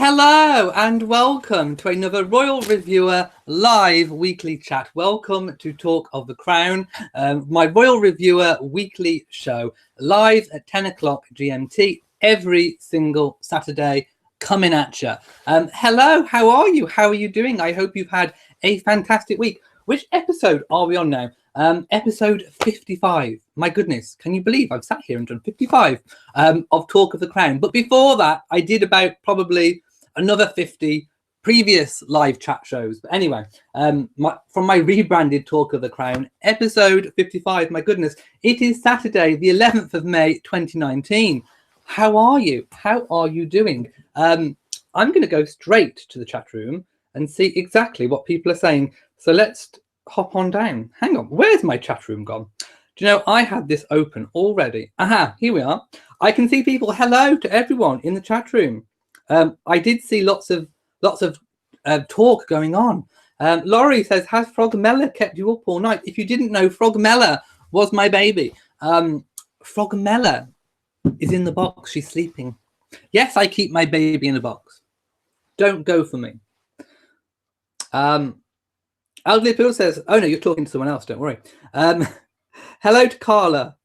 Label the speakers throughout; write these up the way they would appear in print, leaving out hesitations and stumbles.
Speaker 1: Hello and welcome to another Royal Reviewer live weekly chat. Welcome to Talk of the Crown, my Royal Reviewer weekly show, live at 10 o'clock GMT every single Saturday, coming at you. Hello, how are you? How are you doing? I hope you've had a fantastic week. Which episode are we on now? Episode 55. My goodness, can you believe I've sat here and done 55 of Talk of the Crown? But before that, I did about probably another 50 previous live chat shows. But anyway, from my rebranded Talk of the Crown, episode 55. My goodness, it is Saturday, the 11th of May, 2019. How are you? How are you doing? I'm going to go straight to the chat room and see exactly what people are saying. So let's hop on down. Hang on, where's my chat room gone? Do you know, I had this open already. Aha, here we are. I can see people. Hello to everyone in the chat room. I did see lots of talk going on. Laurie says, has Frogmella kept you up all night? If you didn't know, Frogmella was my baby. Frogmella is in the box. She's sleeping. Yes, I keep my baby in a box. Don't go for me. Elliot Bill says, oh no, you're talking to someone else, don't worry. Hello to Carla.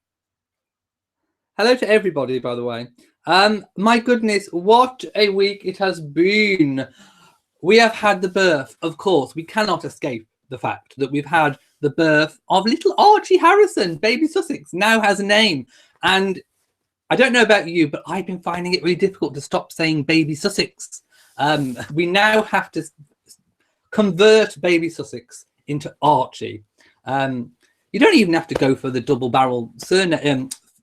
Speaker 1: Hello to everybody, by the way. My goodness, what a week it has been. We have had the birth, of course. We cannot escape the fact that we've had the birth of little Archie Harrison. Baby Sussex now has a name. And I don't know about you, but I've been finding it really difficult to stop saying Baby Sussex. We now have to convert Baby Sussex into Archie. You don't even have to go for the double-barrel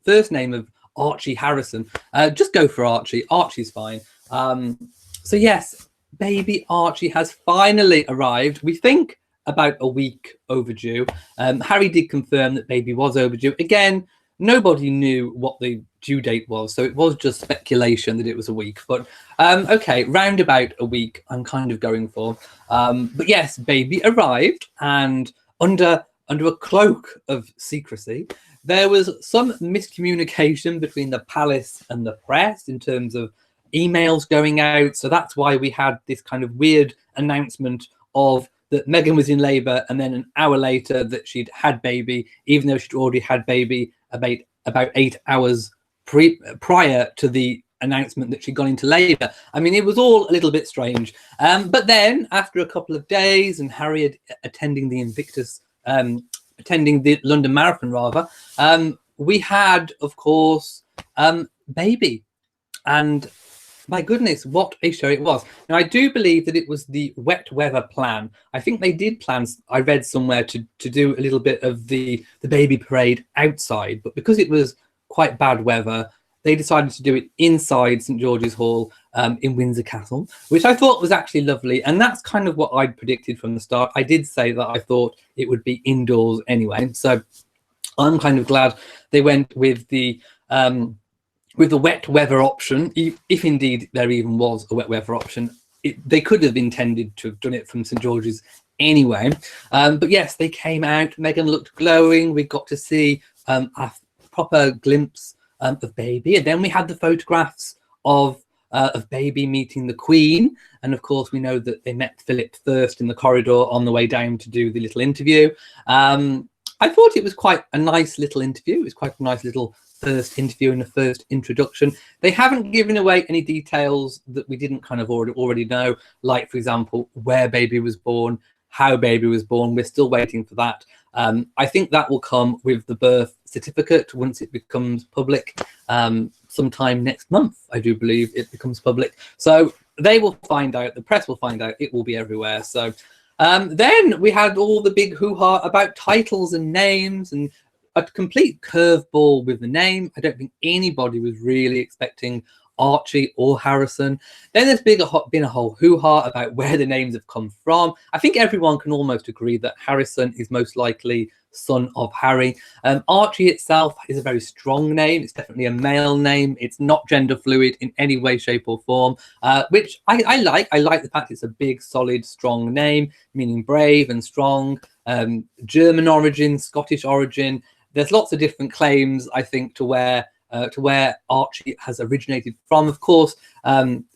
Speaker 1: first name of Archie Harrison. Just go for Archie. Archie's fine. So yes, baby Archie has finally arrived. We think about a week overdue. Harry did confirm that baby was overdue. Again, nobody knew what the due date was, so it was just speculation that it was a week. But okay, round about a week I'm kind of going for. But yes, baby arrived, and under a cloak of secrecy, there was some miscommunication between the palace and the press in terms of emails going out. So that's why we had this kind of weird announcement of that Meghan was in labour, and then an hour later that she'd had baby, even though she'd already had baby about 8 hours prior to the announcement that she'd gone into labour. I mean, it was all a little bit strange. But then after a couple of days and Harry attending the London Marathon rather, we had, of course, baby. And my goodness, what a show it was. Now, I do believe that it was the wet weather plan. I think they did plans, I read somewhere, to do a little bit of the baby parade outside. But because it was quite bad weather, they decided to do it inside St George's Hall in Windsor Castle, which I thought was actually lovely. And that's kind of what I'd predicted from the start. I did say that I thought it would be indoors anyway. So I'm kind of glad they went with the wet weather option, if indeed there even was a wet weather option. They could have intended to have done it from St George's anyway. But yes, they came out. Meghan looked glowing. We got to see a proper glimpse of baby, and then we had the photographs of baby meeting the Queen. And of course, we know that they met Philip first in the corridor on the way down to do the little interview. I thought it was quite a nice little interview. It was quite a nice little first interview and a first introduction. They haven't given away any details that we didn't kind of already know, like, for example, where baby was born, how baby was born. We're still waiting for that. I think that will come with the birth certificate once it becomes public. Sometime next month, I do believe it becomes public. So they will find out, the press will find out, it will be everywhere. So then we had all the big hoo-ha about titles and names, and a complete curveball with the name. I don't think anybody was really expecting Archie or Harrison. Then there's been a whole hoo-ha about where the names have come from. I think everyone can almost agree that Harrison is most likely son of Harry. Archie itself is a very strong name. It's definitely a male name. It's not gender fluid in any way, shape or form, which I like. I like the fact it's a big, solid, strong name, meaning brave and strong. German origin, Scottish origin. There's lots of different claims, I think, to where to where Archie has originated from. Of course,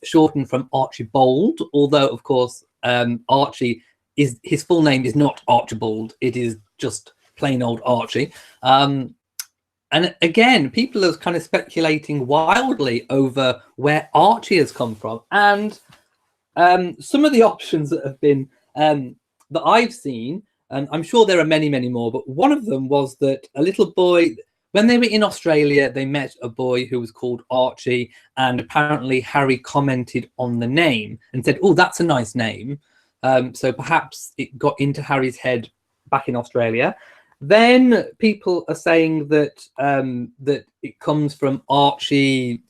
Speaker 1: shortened from Archibald, although, of course, Archie is his full name is not Archibald. It is just plain old Archie. And again, people are kind of speculating wildly over where Archie has come from. And some of the options that have been that I've seen, and I'm sure there are many, many more, but one of them was that a little boy, when they were in Australia, they met a boy who was called Archie, and apparently Harry commented on the name and said, "Oh, that's a nice name." So perhaps it got into Harry's head back in Australia. Then people are saying that that it comes from Archie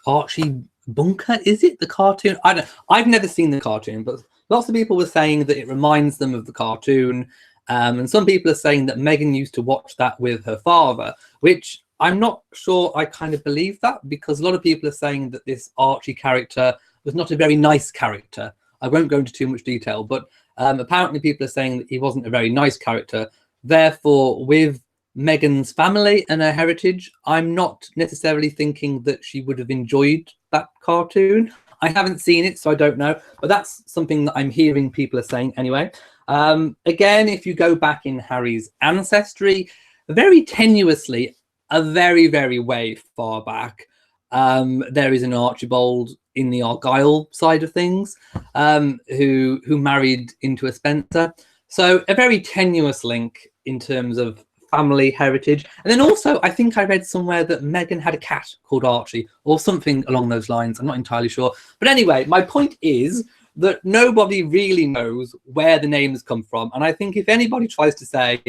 Speaker 1: Bunker. Is it the cartoon? I don't. I've never seen the cartoon, but lots of people were saying that it reminds them of the cartoon. And some people are saying that Meghan used to watch that with her father, which I'm not sure I kind of believe that, because a lot of people are saying that this Archie character was not a very nice character. I won't go into too much detail, but apparently people are saying that he wasn't a very nice character. Therefore, with Meghan's family and her heritage, I'm not necessarily thinking that she would have enjoyed that cartoon. I haven't seen it, so I don't know. But that's something that I'm hearing people are saying anyway. Again, if you go back in Harry's ancestry, very tenuously, a very, very way far back, there is an Archibald in the Argyle side of things, who married into a Spencer. So a very tenuous link in terms of family heritage. And then also, I think I read somewhere that Meghan had a cat called Archie or something along those lines. I'm not entirely sure. But anyway, my point is that nobody really knows where the names come from. And I think if anybody tries to say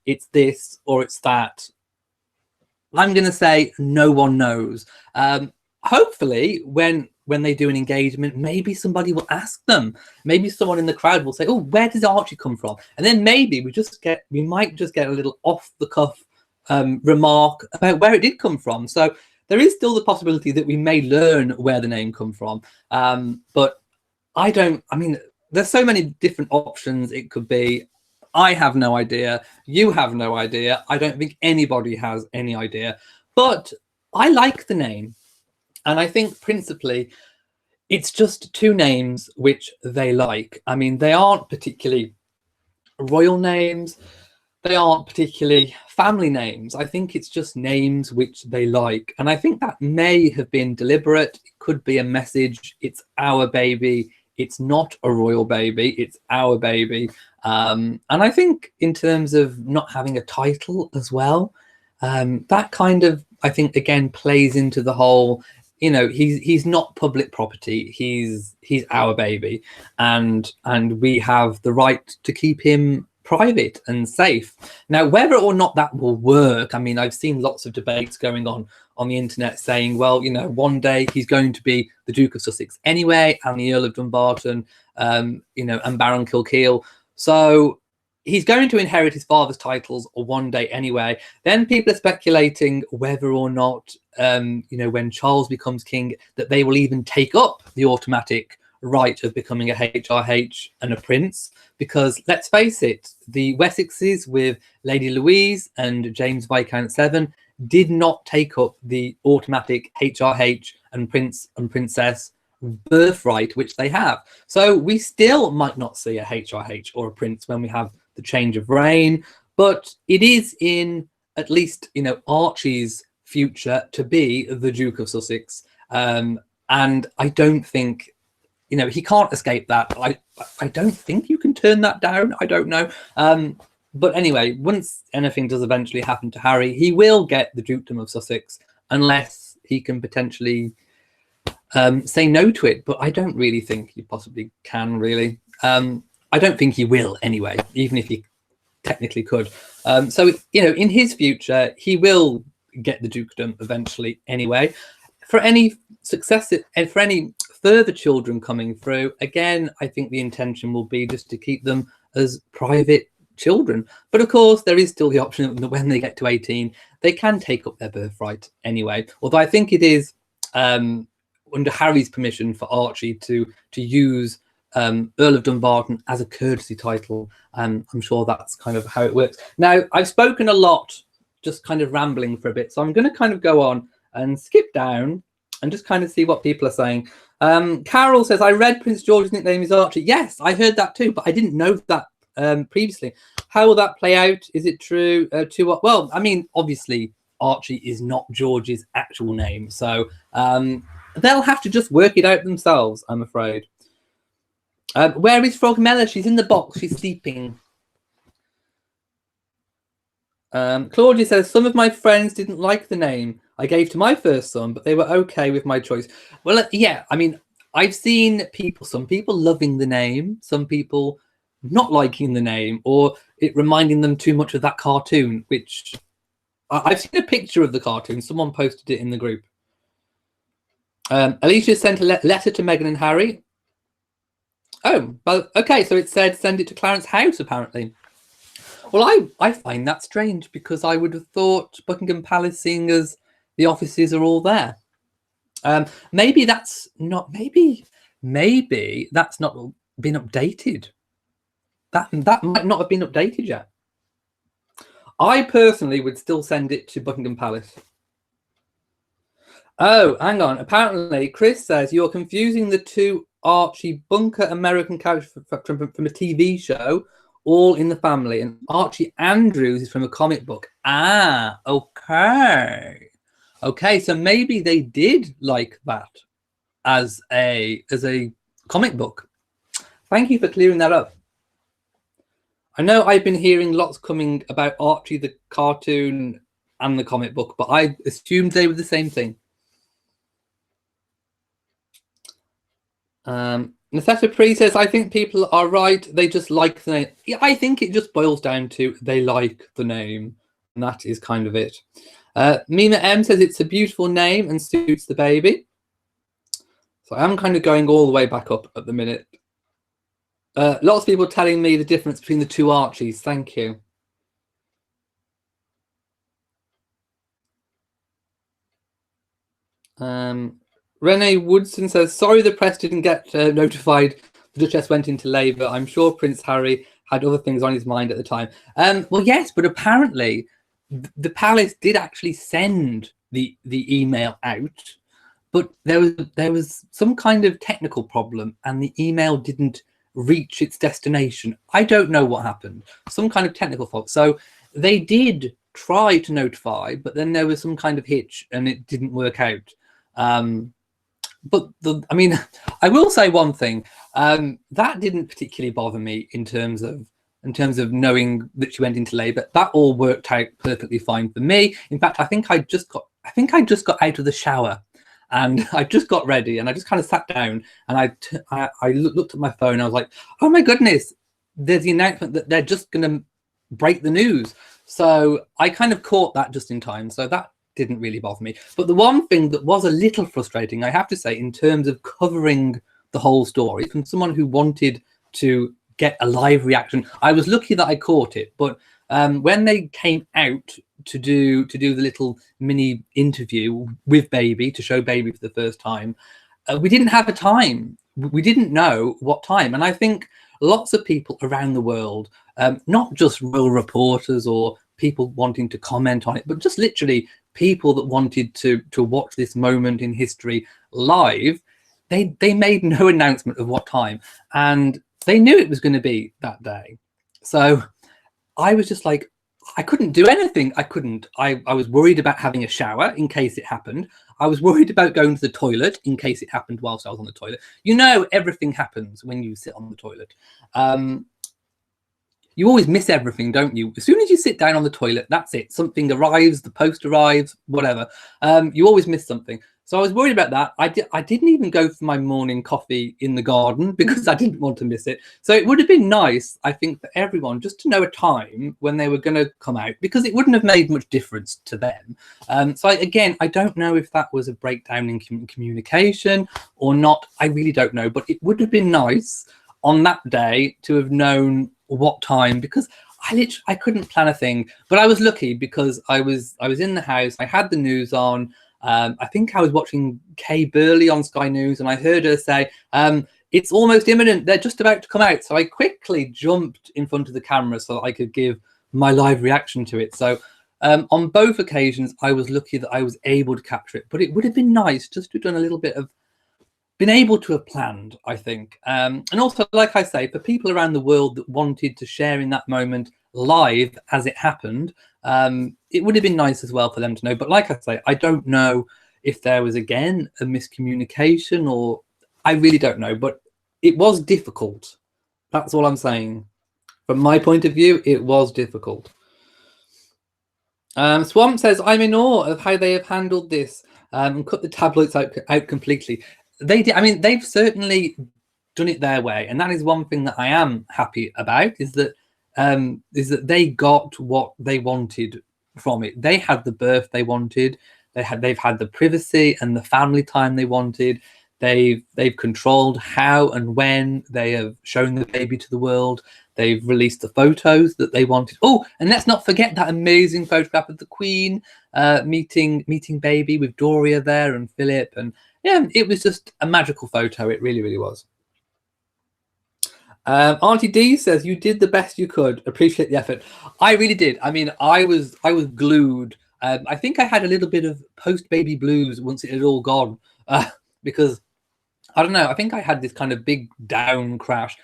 Speaker 1: it's this or it's that, I'm going to say no one knows. Hopefully, when they do an engagement, maybe somebody will ask them. Maybe someone in the crowd will say, "Oh, where does Archie come from?" And then maybe we might just get a little off the cuff remark about where it did come from. So there is still the possibility that we may learn where the name come from. But I mean, there's so many different options it could be. I have no idea. You have no idea. I don't think anybody has any idea. But I like the name. And I think principally it's just two names which they like. I mean, they aren't particularly royal names. They aren't particularly family names. I think it's just names which they like. And I think that may have been deliberate. It could be a message. It's our baby. It's not a royal baby. It's our baby. And I think in terms of not having a title as well, that kind of, I think, again, plays into the whole, you know, he's not public property. He's our baby, and we have the right to keep him private and safe. Now, whether or not that will work, I mean, I've seen lots of debates going on the internet saying, well, you know, one day he's going to be the Duke of Sussex anyway, and the Earl of Dumbarton, you know, and Baron Kilkeel. So he's going to inherit his father's titles one day anyway. Then people are speculating whether or not, you know, when Charles becomes king, that they will even take up the automatic right of becoming a HRH and a prince. Because let's face it, the Wessexes with Lady Louise and James Viscount Severn did not take up the automatic HRH and prince and princess birthright, which they have. So we still might not see a HRH or a prince when we have the change of reign, but it is in, at least, you know, Archie's future to be the Duke of Sussex. And I don't think, you know, he can't escape that. I don't think you can turn that down. I don't know. But anyway, once anything does eventually happen to Harry, he will get the Dukedom of Sussex, unless he can potentially say no to it. But I don't really think he possibly can, really. I don't think he will anyway, even if he technically could. So, you know, in his future, he will get the dukedom eventually anyway. For any successive and for any further children coming through, again, I think the intention will be just to keep them as private children. But of course, there is still the option that when they get to 18, they can take up their birthright anyway. Although I think it is under Harry's permission for Archie to use Earl of Dumbarton as a courtesy title. I'm sure that's kind of how it works. Now, I've spoken a lot, just kind of rambling for a bit, so I'm going to kind of go on and skip down and just kind of see what people are saying. Carol says, I read Prince George's nickname is Archie. Yes, I heard that too, but I didn't know that previously. How will that play out? Is it true to what? Well, I mean, obviously, Archie is not George's actual name. So they'll have to just work it out themselves, I'm afraid. Where is Frogmella? She's in the box. She's sleeping. Claudia says, some of my friends didn't like the name I gave to my first son, but they were okay with my choice. Well, yeah, I mean, I've seen some people loving the name, some people not liking the name, or it reminding them too much of that cartoon, which I've seen a picture of the cartoon. Someone posted it in the group. Alicia sent a letter to Meghan and Harry. Oh, well, okay, so it said send it to Clarence House, apparently. Well, I find that strange because I would have thought Buckingham Palace, seeing as the offices are all there. Maybe that's not. Maybe that's not been updated. That might not have been updated yet. I personally would still send it to Buckingham Palace. Oh, hang on. Apparently, Chris says you're confusing the two Archie Bunker American characters from a TV show, All in the Family, and Archie Andrews is from a comic book. Ah, okay. Okay, so maybe they did like that as a comic book. Thank you for clearing that up. I know I've been hearing lots coming about Archie the cartoon and the comic book, but I assumed they were the same thing. Netheta Pre says, I think people are right. They just like the name. Yeah, I think it just boils down to they like the name, and that is kind of it. Mima M says it's a beautiful name and suits the baby. So I'm kind of going all the way back up at the minute. Lots of people telling me the difference between the two Archies. Thank you. Renee Woodson says, sorry the press didn't get notified the Duchess went into labour. I'm sure Prince Harry had other things on his mind at the time. Well, yes, but apparently the palace did actually send the email out, but there was some kind of technical problem and the email didn't reach its destination. I don't know what happened. Some kind of technical fault. So they did try to notify, but then there was some kind of hitch and it didn't work out. But I mean, I will say one thing. That didn't particularly bother me in terms of knowing that she went into labour. That all worked out perfectly fine for me. In fact, I think I just got out of the shower, and I just got ready, and I just kind of sat down, and I looked at my phone. And I was like, oh my goodness, there's the announcement that they're just going to break the news. So I kind of caught that just in time. So that didn't really bother me. But the one thing that was a little frustrating, I have to say, in terms of covering the whole story from someone who wanted to get a live reaction, I was lucky that I caught it. But when they came out to do the little mini interview with Baby, to show Baby for the first time, we didn't have a time. We didn't know what time. And I think lots of people around the world, not just royal reporters or people wanting to comment on it, but just literally people that wanted to watch this moment in history live, they made no announcement of what time, and they knew it was going to be that day. So I was just like, I couldn't do anything. I was worried about having a shower in case it happened. I was worried about going to the toilet in case it happened whilst I was on the toilet. You know, everything happens when you sit on the toilet. You always miss everything, don't you? As soon as you sit down on the toilet, that's it. Something arrives, the post arrives, whatever. You always miss something. So I was worried about that. I didn't even go for my morning coffee in the garden because I didn't want to miss it. So it would have been nice, I think, for everyone just to know a time when they were going to come out, because it wouldn't have made much difference to them. So again, I don't know if that was a breakdown in communication or not. I really don't know. But it would have been nice on that day to have known what time, because I couldn't plan a thing. But I was lucky because I was in the house. I had the news on. I think I was watching Kay Burley on Sky News, and I heard her say, it's almost imminent. They're just about to come out. So I quickly jumped in front of the camera so that I could give my live reaction to it. So On both occasions, I was lucky that I was able to capture it, but it would have been nice just to have done a little bit of, been able to have planned, I think. And also, like I say, for people around the world that wanted to share in that moment live as it happened, it would have been nice as well for them to know. But like I say, I don't know if there was, again, a miscommunication, or I really don't know. But it was difficult. That's all I'm saying. From my point of view, it was difficult. Swamp says, I'm in awe of how they have handled this and cut the tabloids out completely. They did. I mean, they've certainly done it their way, and that is one thing that I am happy about, is that they got what they wanted from it. They had the birth they wanted. They've had the privacy and the family time they wanted. They've controlled how and when they have shown the baby to the world. They've released the photos that they wanted. Oh, and let's not forget that amazing photograph of the Queen meeting baby with Doria there and Philip. And yeah, it was just a magical photo. It really, really was. Auntie D says, you did the best you could. Appreciate the effort. I really did. I mean, I was glued. I think I had a little bit of post-baby blues once it had all gone, because I don't know. I think I had this kind of big down crash.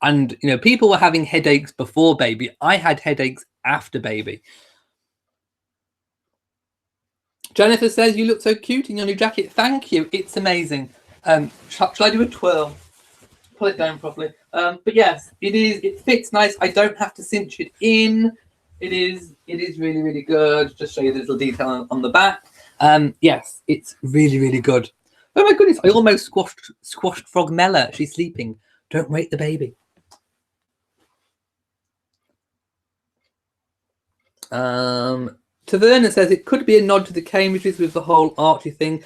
Speaker 1: And, you know, people were having headaches before baby. I had headaches after baby. Jennifer says, you look so cute in your new jacket. Thank you. It's amazing. Shall I do a twirl? Pull it down properly. But yes, it is. It fits nice. I don't have to cinch it in. It is really, really good. Just show you the little detail on the back. Yes, it's really, really good. Oh my goodness, I almost squashed Frogmella. She's sleeping. Don't wake the baby. Taverna says, it could be a nod to the Cambridges with the whole Archie thing.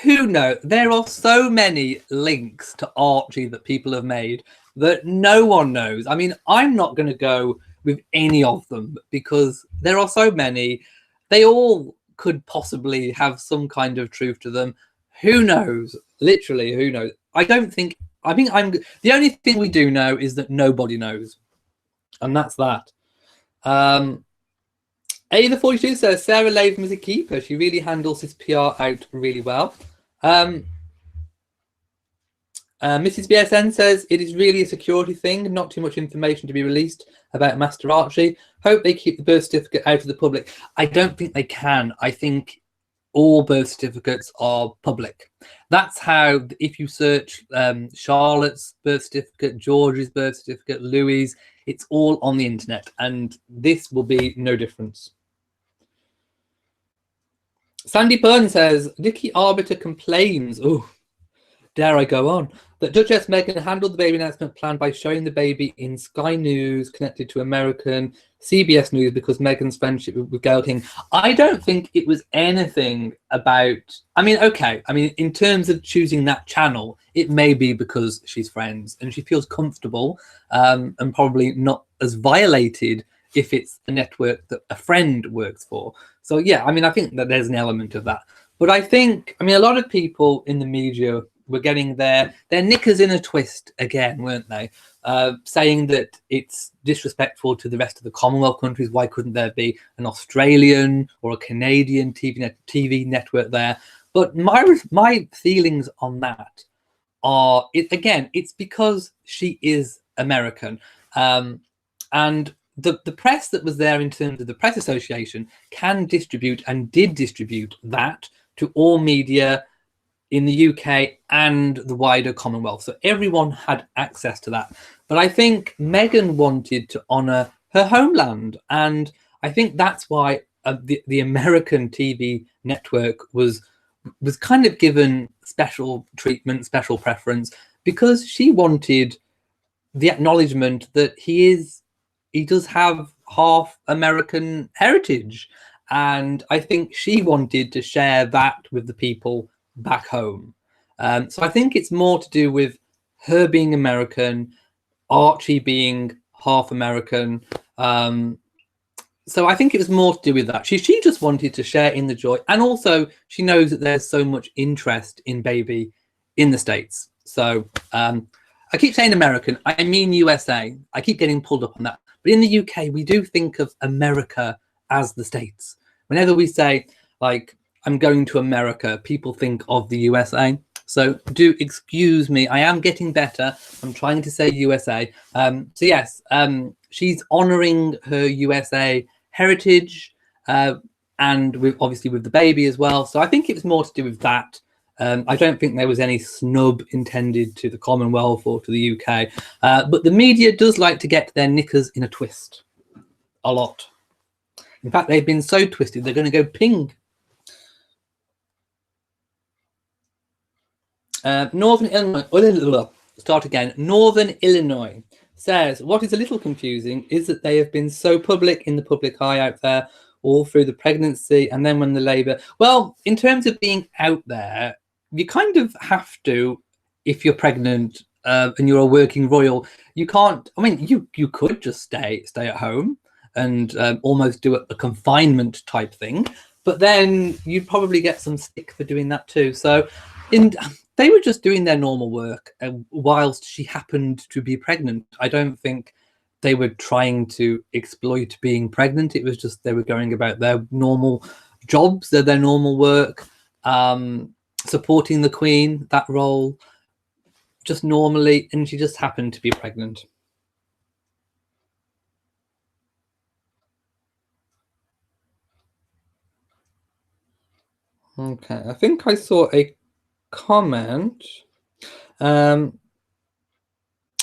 Speaker 1: Who knows? There are so many links to Archie that people have made that no one knows. I mean, I'm not going to go with any of them because there are so many. They all could possibly have some kind of truth to them. Who knows? Literally, who knows? I think the only thing we do know is that nobody knows. And that's that. A42 says, Sarah Latham is a keeper. She really handles his PR out really well. Mrs. BSN says, it is really a security thing, not too much information to be released about Master Archie. Hope they keep the birth certificate out of the public. I don't think they can. I think all birth certificates are public. That's how, if you search Charlotte's birth certificate, George's birth certificate, Louis', it's all on the internet, and this will be no difference. Sandy Byrne says, Nicky Arbiter complains, oh, dare I go on, that Duchess Meghan handled the baby announcement plan by showing the baby in Sky News connected to American CBS News because Meghan's friendship with Gayle King. I don't think it was anything about, I mean, okay, I mean, in terms of choosing that channel, it may be because she's friends and she feels comfortable and probably not as violated if it's a network that a friend works for. So yeah, I mean, I think that there's an element of that. But I think, I mean, a lot of people in the media were getting their knickers in a twist again, weren't they? Saying that it's disrespectful to the rest of the Commonwealth countries. Why couldn't there be an Australian or a Canadian TV network there? But my feelings on that are, it's because she is American. And the press that was there in terms of the Press Association can distribute and did distribute that to all media in the UK and the wider Commonwealth. So everyone had access to that. But I think Meghan wanted to honour her homeland. And I think that's why the American TV network was kind of given special treatment, special preference, because she wanted the acknowledgement that he does have half American heritage. And I think she wanted to share that with the people back home. So I think it's more to do with her being American, Archie being half American. So I think it was more to do with that. She just wanted to share in the joy. And also she knows that there's so much interest in baby in the States. So I keep saying American, I mean USA. I keep getting pulled up on that. But in the UK, we do think of America as the States. Whenever we say, like, I'm going to America, people think of the USA. So do excuse me, I am getting better. I'm trying to say USA. So yes, she's honouring her USA heritage, and obviously with the baby as well. So I think it was more to do with that. I don't think there was any snub intended to the Commonwealth or to the UK. But the media does like to get their knickers in a twist. A lot. In fact, they've been so twisted, they're going to go ping. Northern Illinois, start again. Northern Illinois says, what is a little confusing is that they have been so public in the public eye out there all through the pregnancy, and then when the labour. Well, in terms of being out there, you kind of have to, if you're pregnant and you're a working royal, you can't. I mean, you could just stay at home and almost do a confinement type thing, but then you'd probably get some stick for doing that too. So, they were just doing their normal work whilst she happened to be pregnant. I don't think they were trying to exploit being pregnant. It was just they were going about their normal jobs, their normal work, supporting the Queen, that role, just normally, and she just happened to be pregnant. Okay, I think I saw a comment.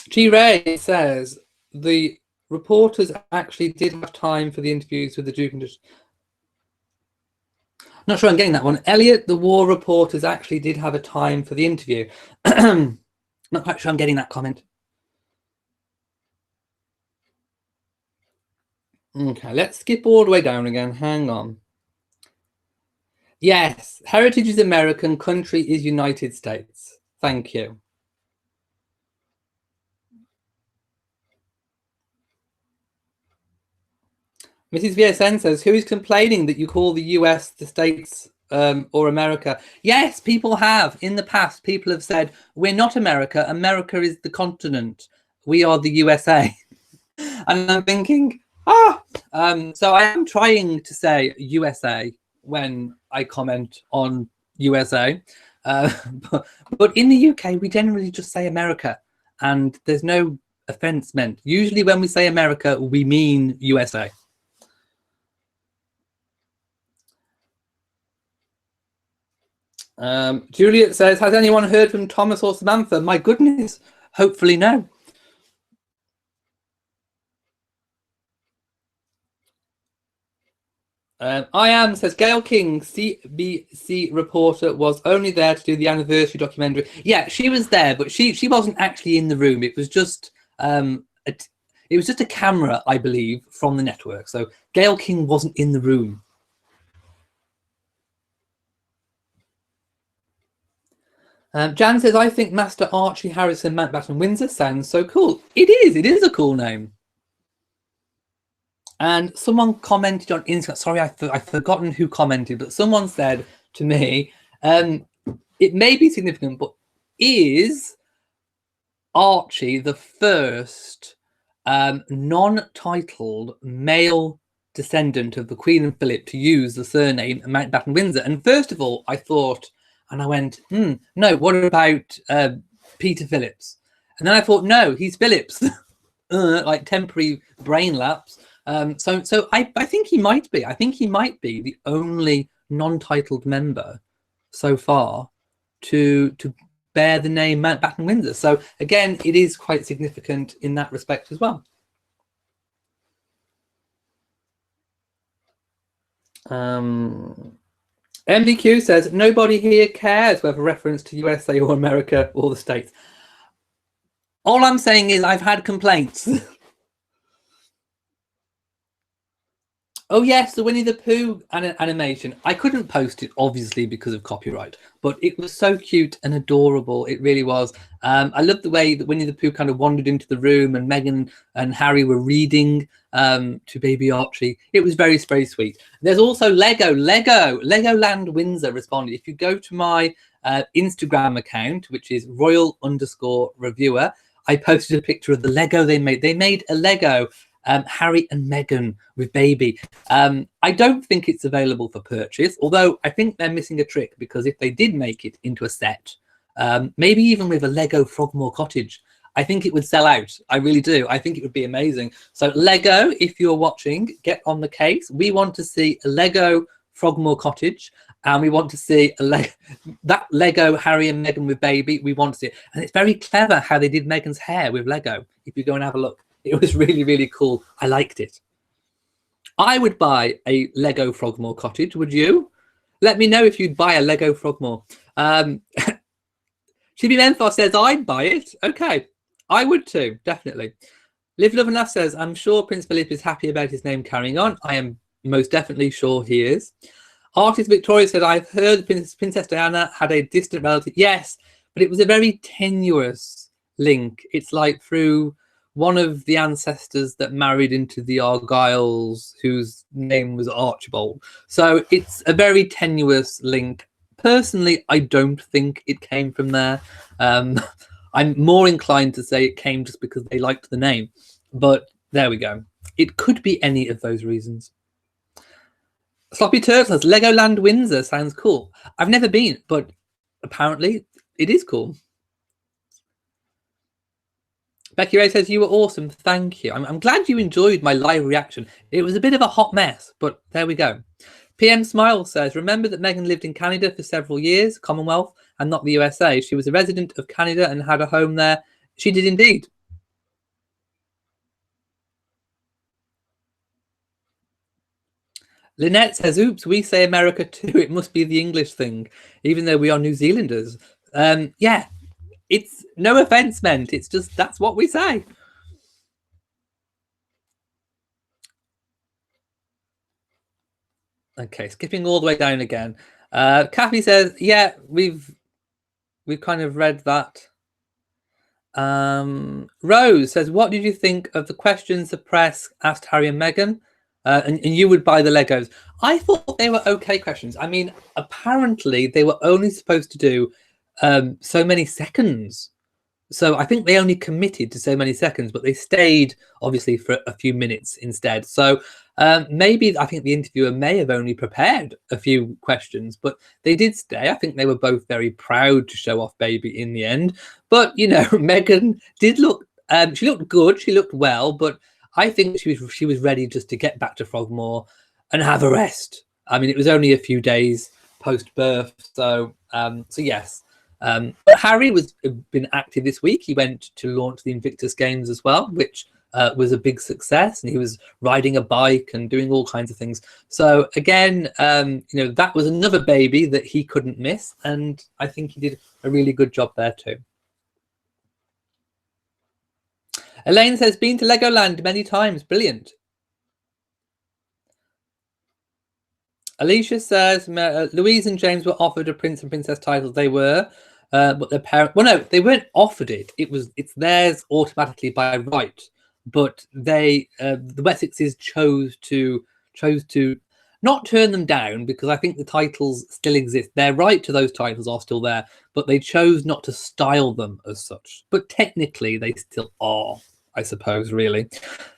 Speaker 1: G. Ray says the reporters actually did have time for the interviews with the Duke and Duchess. Not sure I'm getting that one. Elliot, the war reporters actually did have a time for the interview. Not quite sure I'm getting that comment. Okay, let's skip all the way down again. Hang on. Yes, heritage is American, country is United States. Thank you. Mrs. VSN says, who is complaining that you call the US the States or America? Yes, people have. In the past, people have said, we're not America. America is the continent. We are the USA. And I'm thinking, so I am trying to say USA when I comment on USA. But in the UK, we generally just say America. And there's no offense meant. Usually when we say America, we mean USA. Juliet says, has anyone heard from Thomas or Samantha? My goodness, hopefully no. I am, says Gail King, CBC reporter, was only there to do the anniversary documentary. Yeah, she was there, but she wasn't actually in the room. It was just a camera, I believe, from the network. So Gail King wasn't in the room. Jan says, I think Master Archie Harrison Mountbatten-Windsor sounds so cool. It is a cool name. And someone commented on Instagram, sorry, I've forgotten who commented, but someone said to me, it may be significant, but is Archie the first non-titled male descendant of the Queen and Philip to use the surname Mountbatten-Windsor? And first of all, I thought, and I went, no, what about Peter Phillips? And then I thought, no, he's Phillips. Like temporary brain lapse. So I think he might be. I think he might be the only non-titled member so far to bear the name Mountbatten-Windsor. So again, it is quite significant in that respect as well. MDQ says, nobody here cares whether reference to USA or America or the States. All I'm saying is I've had complaints. Oh yes, the Winnie the Pooh animation. I couldn't post it, obviously, because of copyright, but it was so cute and adorable. It really was. I loved the way that Winnie the Pooh kind of wandered into the room and Meghan and Harry were reading to baby Archie. It was very, very sweet. There's also Legoland Windsor responded. If you go to my Instagram account, which is royal_reviewer, I posted a picture of the Lego they made. They made a Lego Harry and Meghan with baby. I don't think it's available for purchase, although I think they're missing a trick, because if they did make it into a set, maybe even with a Lego Frogmore cottage, I think it would sell out. I really do. I think it would be amazing. So Lego, if you're watching, get on the case. We want to see a Lego Frogmore cottage, and we want to see that Lego Harry and Meghan with baby. We want to see it. And it's very clever how they did Meghan's hair with Lego. If you go and have a look, it was really, really cool. I liked it. I would buy a Lego Frogmore cottage. Would you? Let me know if you'd buy a Lego Frogmore. Chibi Menthos says, I'd buy it. Okay. I would too, definitely. Live, Love and Laugh says, I'm sure Prince Philip is happy about his name carrying on. I am most definitely sure he is. Artist Victoria said, I've heard Princess Diana had a distant relative. Yes, but it was a very tenuous link. It's like through one of the ancestors that married into the Argyles, whose name was Archibald. So it's a very tenuous link. Personally, I don't think it came from there. I'm more inclined to say it came just because they liked the name. But there we go. It could be any of those reasons. Sloppy Turtles, Legoland Windsor sounds cool. I've never been, but apparently it is cool. Becky Ray says, you were awesome. Thank you. I'm glad you enjoyed my live reaction. It was a bit of a hot mess, but there we go. PM Smile says, remember that Meghan lived in Canada for several years, Commonwealth, and not the USA. She was a resident of Canada and had a home there. She did indeed. Lynette says, oops, we say America too. It must be the English thing, even though we are New Zealanders. Yeah, it's no offense meant. It's just that's what we say. Okay, skipping all the way down again. Kathy says, yeah, we've kind of read that. Rose says, what did you think of the questions the press asked Harry and Meghan? And you would buy the Legos. I thought they were okay questions. I mean, apparently they were only supposed to do so many seconds. So I think they only committed to so many seconds, but they stayed obviously for a few minutes instead. So maybe I think the interviewer may have only prepared a few questions, but they did stay. I think they were both very proud to show off baby in the end. But, you know, Meghan did look, she looked good. She looked well, but I think she was ready just to get back to Frogmore and have a rest. I mean, it was only a few days post-birth. So yes. But Harry was been active this week. He went to launch the Invictus Games as well, which was a big success, and he was riding a bike and doing all kinds of things. So again, you know, that was another baby that he couldn't miss, and I think he did a really good job there too. Elaine says, been to Legoland many times. Brilliant. Alicia says, Louise and James were offered a prince and princess title. They were, but their parents, well, no, they weren't offered it. It's theirs automatically by right. But they, the Wessexes chose to not turn them down, because I think the titles still exist. Their right to those titles are still there, but they chose not to style them as such. But technically, they still are, I suppose, really.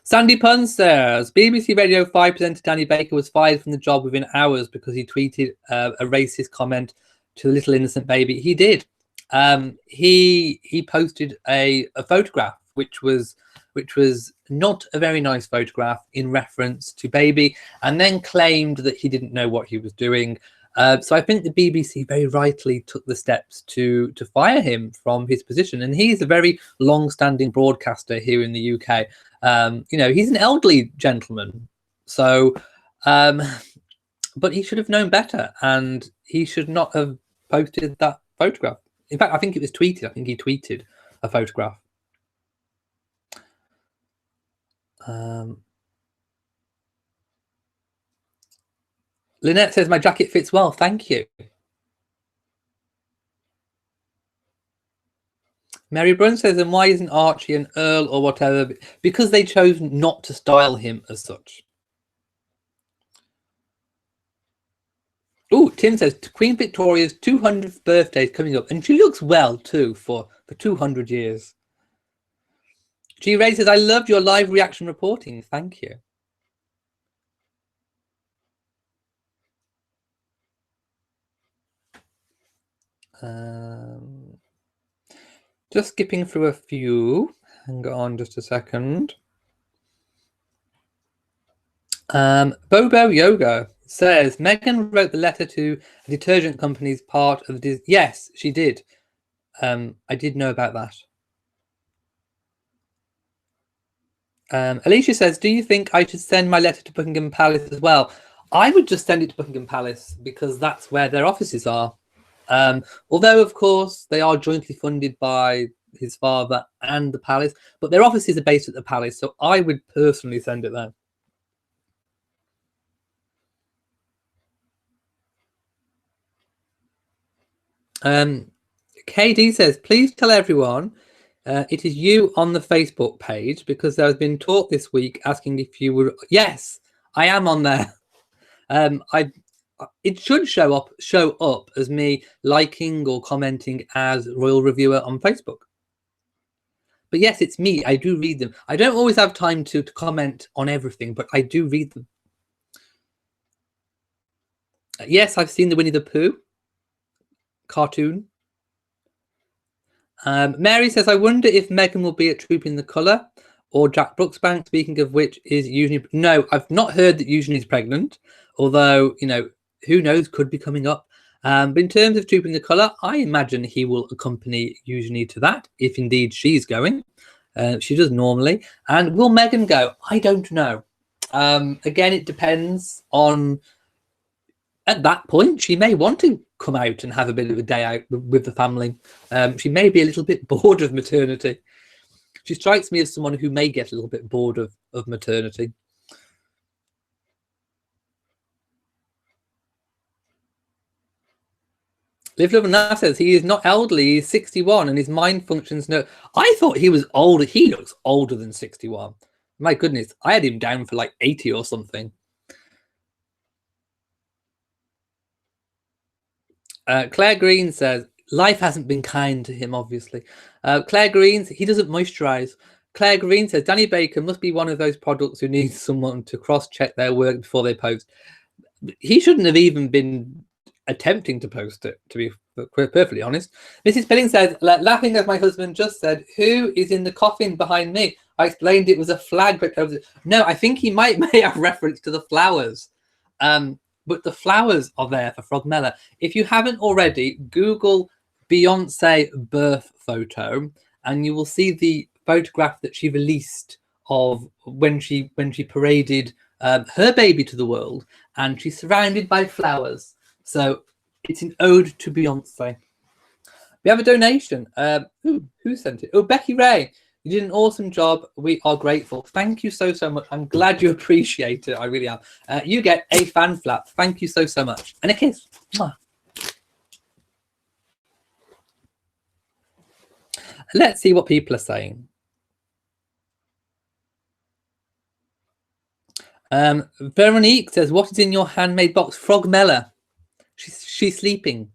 Speaker 1: Sandy Pun says, BBC Radio 5 presenter Danny Baker was fired from the job within hours because he tweeted a racist comment to the little innocent baby. He did. He posted a photograph which was not a very nice photograph in reference to baby, and then claimed that he didn't know what he was doing. So I think the BBC very rightly took the steps to fire him from his position, and he's a very long-standing broadcaster here in the UK. You know, he's an elderly gentleman, so but he should have known better, and he should not have posted that photograph. In fact, I think it was tweeted. I think he tweeted a photograph. Lynette says, my jacket fits well. Thank you. Mary Brun says, and why isn't Archie an Earl or whatever? Because they chose not to style him as such. Oh, Tim says, Queen Victoria's 200th birthday is coming up, and she looks well too for 200 years. G Ray says, I loved your live reaction reporting. Thank you. Just skipping through a few. Hang on just a second. Bobo Yoga says, Meghan wrote the letter to a detergent company's part of the... Yes, she did. I did know about that. Alicia says, do you think I should send my letter to Buckingham Palace as well? I would just send it to Buckingham Palace because that's where their offices are. Although, of course, they are jointly funded by his father and the palace, but their offices are based at the palace, so I would personally send it there. KD says, please tell everyone it is you on the Facebook page because there has been talk this week asking if you were... Yes, I am on there. It should show up as me liking or commenting as Royal Reviewer on Facebook. But yes, it's me. I do read them. I don't always have time to comment on everything, but I do read them. Yes, I've seen the Winnie the Pooh cartoon. Mary says, I wonder if Meghan will be at Trooping the Colour or Jack Brooksbank, speaking of which is Eugenie. No, I've not heard that Eugenie's pregnant, although, you know, who knows, could be coming up. But in terms of Trooping the Colour, I imagine he will accompany Eugenie to that, if indeed she's going. She does normally. And will Meghan go? I don't know. Again, it depends on... At that point, she may want to come out and have a bit of a day out with the family. She may be a little bit bored of maternity. She strikes me as someone who may get a little bit bored of maternity. Live, Love and Laugh says he is not elderly, he's 61 and his mind functions no... I thought he was older. He looks older than 61. My goodness, I had him down for like 80 or something. Claire Green says, life hasn't been kind to him, obviously. Claire Green, he doesn't moisturize. Claire Green says, Danny Baker must be one of those products who needs someone to cross-check their work before they post. He shouldn't have even been attempting to post it, to be perfectly honest. Mrs. Pilling says, laughing as my husband just said, who is in the coffin behind me? I explained it was a flag, but no, I think he may have reference to the flowers. But the flowers are there for Frogmella. If you haven't already, Google Beyonce birth photo, and you will see the photograph that she released of when she paraded her baby to the world, and she's surrounded by flowers. So it's an ode to Beyonce. We have a donation. Who sent it? Oh, Becky Ray. You did an awesome job. We are grateful. Thank you so much. I'm glad you appreciate it. I really am. You get a fan flap. Thank you so much. And a kiss. Mwah. Let's see what people are saying. Veronique says, what is in your handmade box? Frogmella. She's sleeping.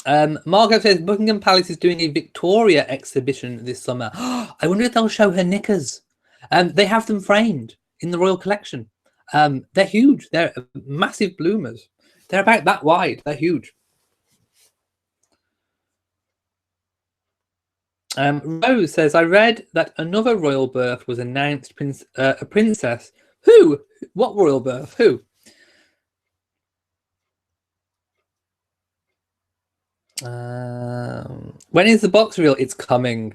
Speaker 1: Margot says Buckingham Palace is doing a Victoria exhibition this summer. I wonder if they'll show her knickers. They have them framed in the Royal Collection. They're huge. They're massive bloomers. They're about that wide. They're huge. Rose says, I read that another royal birth was announced, a princess. Who? What royal birth? Who? When is the box real? It's coming.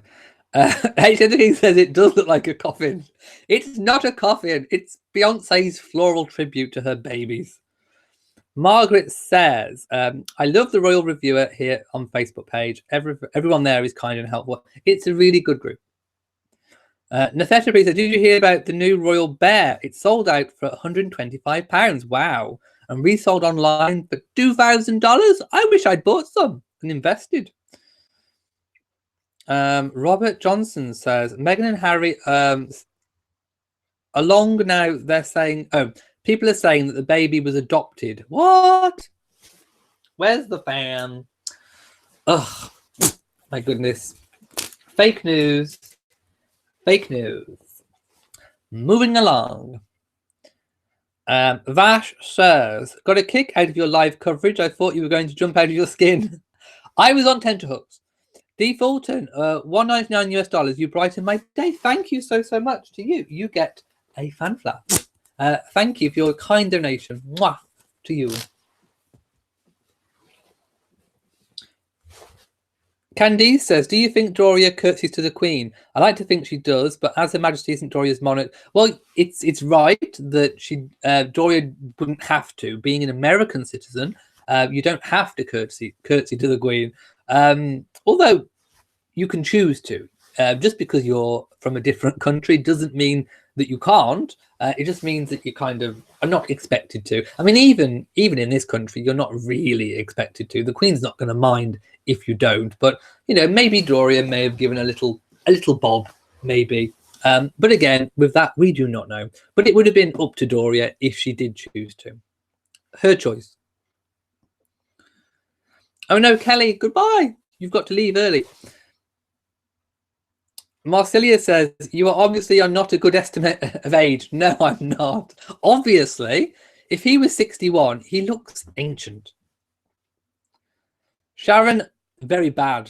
Speaker 1: HND says it does look like a coffin. It's not a coffin. It's Beyonce's floral tribute to her babies. Margaret says, I love the Royal Reviewer here on Facebook page. Everyone there is kind and helpful. It's a really good group. Nathesha B says, did you hear about the new Royal Bear? It's sold out for £125. Wow. And resold online for $2,000. I wish I'd bought some and invested. Robert Johnson says, Meghan and Harry along now, they're saying, people are saying that the baby was adopted. What? Where's the fan? Oh, my goodness. Fake news. Fake news. Moving along. Vash says, got a kick out of your live coverage. I thought you were going to jump out of your skin. I was on tenterhooks. D. Fulton, $1.99 US. You brighten my day. Thank you so much to you. You get a fan flap. Thank you for your kind donation. Mwah, to you. Candice says, do you think Doria curtsies to the Queen? I like to think she does, but as Her Majesty isn't Doria's monarch, well, it's right that Doria wouldn't have to. Being an American citizen, you don't have to curtsy to the Queen. Although you can choose to. Just because you're from a different country doesn't mean that you can't. It just means that you kind of are not expected to. I mean, even in this country, you're not really expected to. The Queen's not going to mind if you don't. But you know, maybe Doria may have given a little bob, maybe. But again, with that, we do not know. But it would have been up to Doria if she did choose to. Her choice. Oh no, Kelly, goodbye. You've got to leave early. Marcelia says, you are not a good estimate of age. No, I'm not. Obviously, if he was 61, he looks ancient. Sharon, very bad.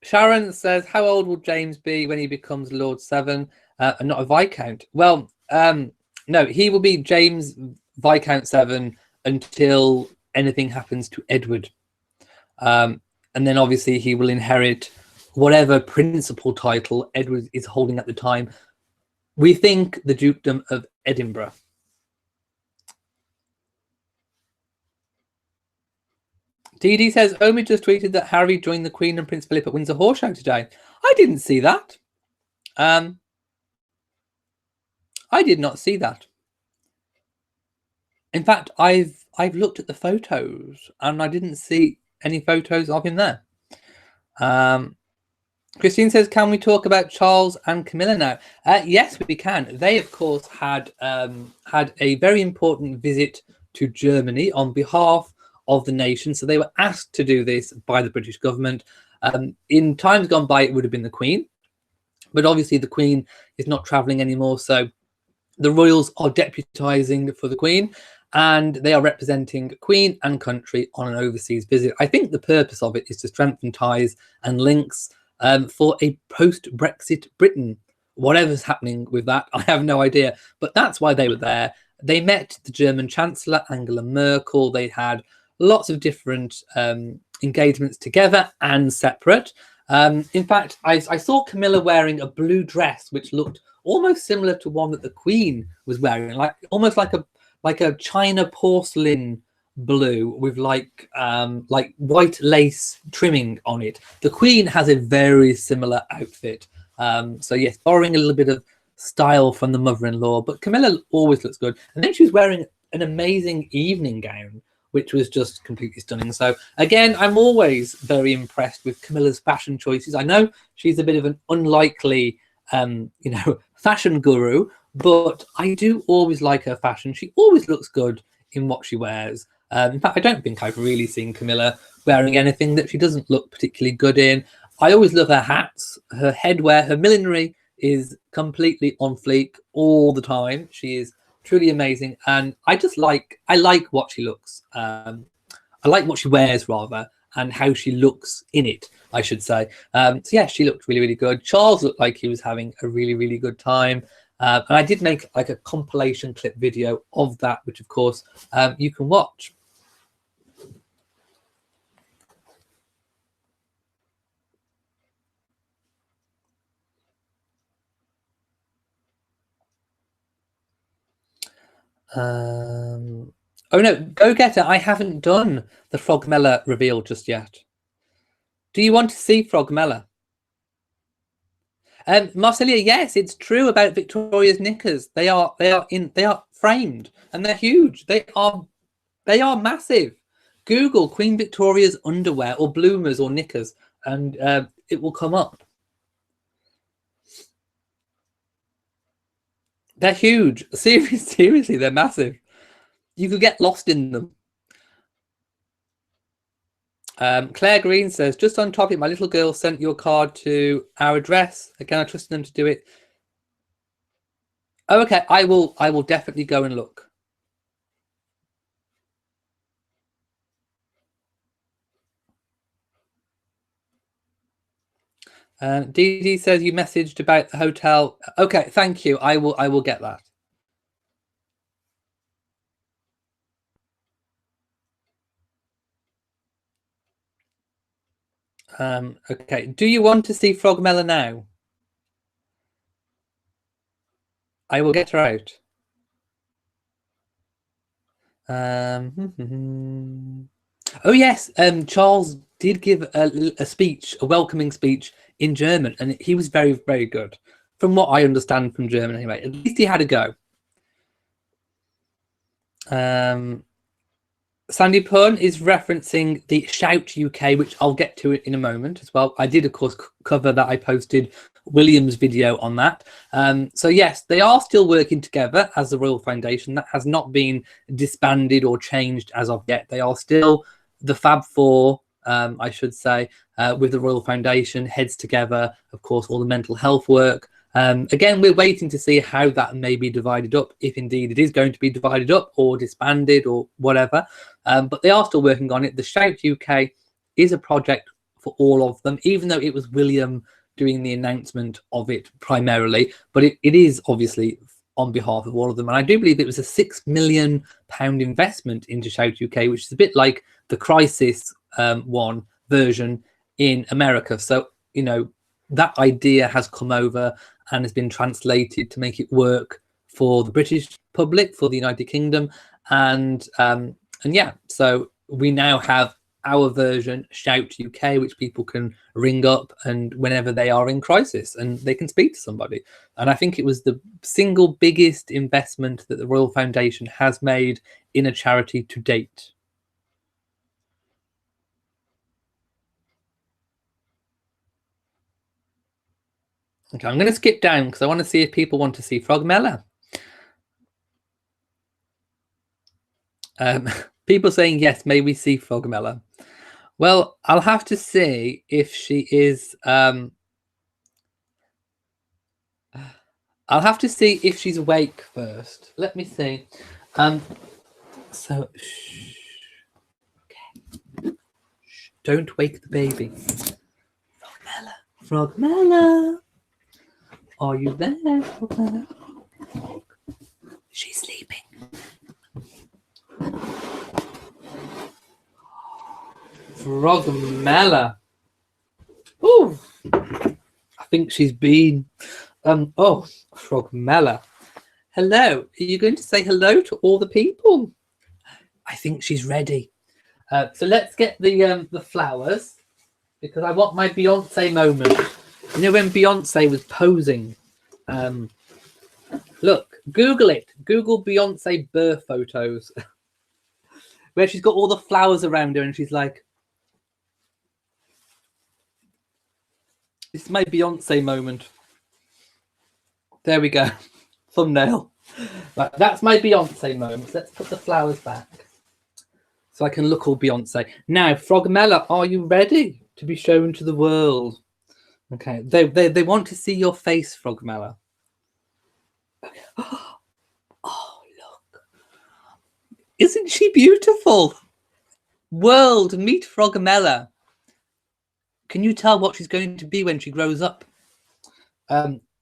Speaker 1: Sharon says, how old will James be when he becomes Lord 7 and not a Viscount? Well, no, he will be James Viscount 7 until anything happens to Edward. And then obviously he will inherit whatever principal title Edward is holding at the time. We think the Dukedom of Edinburgh. DD says, Omi just tweeted that Harry joined the Queen and Prince Philip at Windsor Horse Show today. I didn't see that. I did not see that. In fact, I've looked at the photos and I didn't see any photos of him there. Christine says, can we talk about Charles and Camilla now? Yes, we can. They, of course, had a very important visit to Germany on behalf of the nation. So they were asked to do this by the British government. In times gone by, it would have been the Queen. But obviously, the Queen is not travelling anymore. So the royals are deputising for the Queen. And they are representing Queen and country on an overseas visit. I think the purpose of it is to strengthen ties and links for a post-Brexit Britain. Whatever's happening with that, I have no idea. But that's why they were there. They met the German Chancellor, Angela Merkel. They had lots of different engagements together and separate. In fact, I saw Camilla wearing a blue dress, which looked almost similar to one that the Queen was wearing, almost like a China porcelain blue with like white lace trimming on it. The Queen has a very similar outfit. So yes, borrowing a little bit of style from the mother-in-law, but Camilla always looks good. And then she was wearing an amazing evening gown, which was just completely stunning. So again, I'm always very impressed with Camilla's fashion choices. I know she's a bit of an unlikely, fashion guru, but I do always like her fashion. She always looks good in what she wears. In fact, I don't think I've really seen Camilla wearing anything that she doesn't look particularly good in. I always love her hats, her headwear, her millinery is completely on fleek all the time. She is truly amazing, and I like what she looks. I like what she wears rather, and how she looks in it, I should say. So yeah, she looked really, really good. Charles looked like he was having a really, really good time. And I did make like a compilation clip video of that, which of course you can watch. Oh no, go get it. I haven't done the Frogmella reveal just yet. Do you want to see Frogmella? Marcelia, yes, it's true about Victoria's knickers. They are framed and they're huge. They are massive. Google Queen Victoria's underwear or bloomers or knickers, and it will come up. They're huge. Seriously, they're massive. You could get lost in them. Claire Green says, just on topic, my little girl sent your card to our address. Again, I trust them to do it. Oh, okay. I will definitely go and look. Dee Dee says you messaged about the hotel. Okay, thank you. I will get that. Okay. Do you want to see Frogmella now? I will get her out. Oh yes, Charles did give a speech, a welcoming speech in German, and he was very, very good. From what I understand from German anyway. At least he had a go. Sandy Pun is referencing the Shout UK, which I'll get to it in a moment as well. I did, of course, cover that. I posted William's video on that. So yes, they are still working together as the Royal Foundation. That has not been disbanded or changed as of yet. They are still the Fab Four, I should say, with the Royal Foundation, heads together, of course, all the mental health work. Again, we're waiting to see how that may be divided up, if indeed it is going to be divided up or disbanded or whatever. But they are still working on it. The Shout UK is a project for all of them, even though it was William doing the announcement of it primarily. But it is obviously on behalf of all of them. And I do believe it was a £6 million investment into Shout UK, which is a bit like the Crisis one version in America. So, you know, that idea has come over and has been translated to make it work for the British public, for the United Kingdom. And yeah, so we now have our version, Shout UK, which people can ring up and whenever they are in crisis and they can speak to somebody. And I think it was the single biggest investment that the Royal Foundation has made in a charity to date. Okay, I'm going to skip down because I want to see if people want to see Frogmella. People saying, yes, may we see Frogmella? Well, I'll have to see if she is... I'll have to see if she's awake first. Let me see. So, shh. Okay. Shh. Don't wake the baby. Frogmella. Frogmella. Are you there, Frogmella? She's sleeping. Frogmella. Oh, I think she's been. Oh, Frogmella. Hello. Are you going to say hello to all the people? I think she's ready. So let's get the flowers because I want my Beyonce moment. You know when Beyonce was posing? Look, Google it. Google Beyonce birth photos where she's got all the flowers around her and she's like, this is my Beyonce moment. There we go. Thumbnail. Right, that's my Beyonce moment. Let's put the flowers back so I can look all Beyonce. Now, Frogmella, are you ready to be shown to the world? Okay, they want to see your face, Frogmella. Okay. Oh, look. Isn't she beautiful? World, meet Frogmella. Can you tell what she's going to be when she grows up?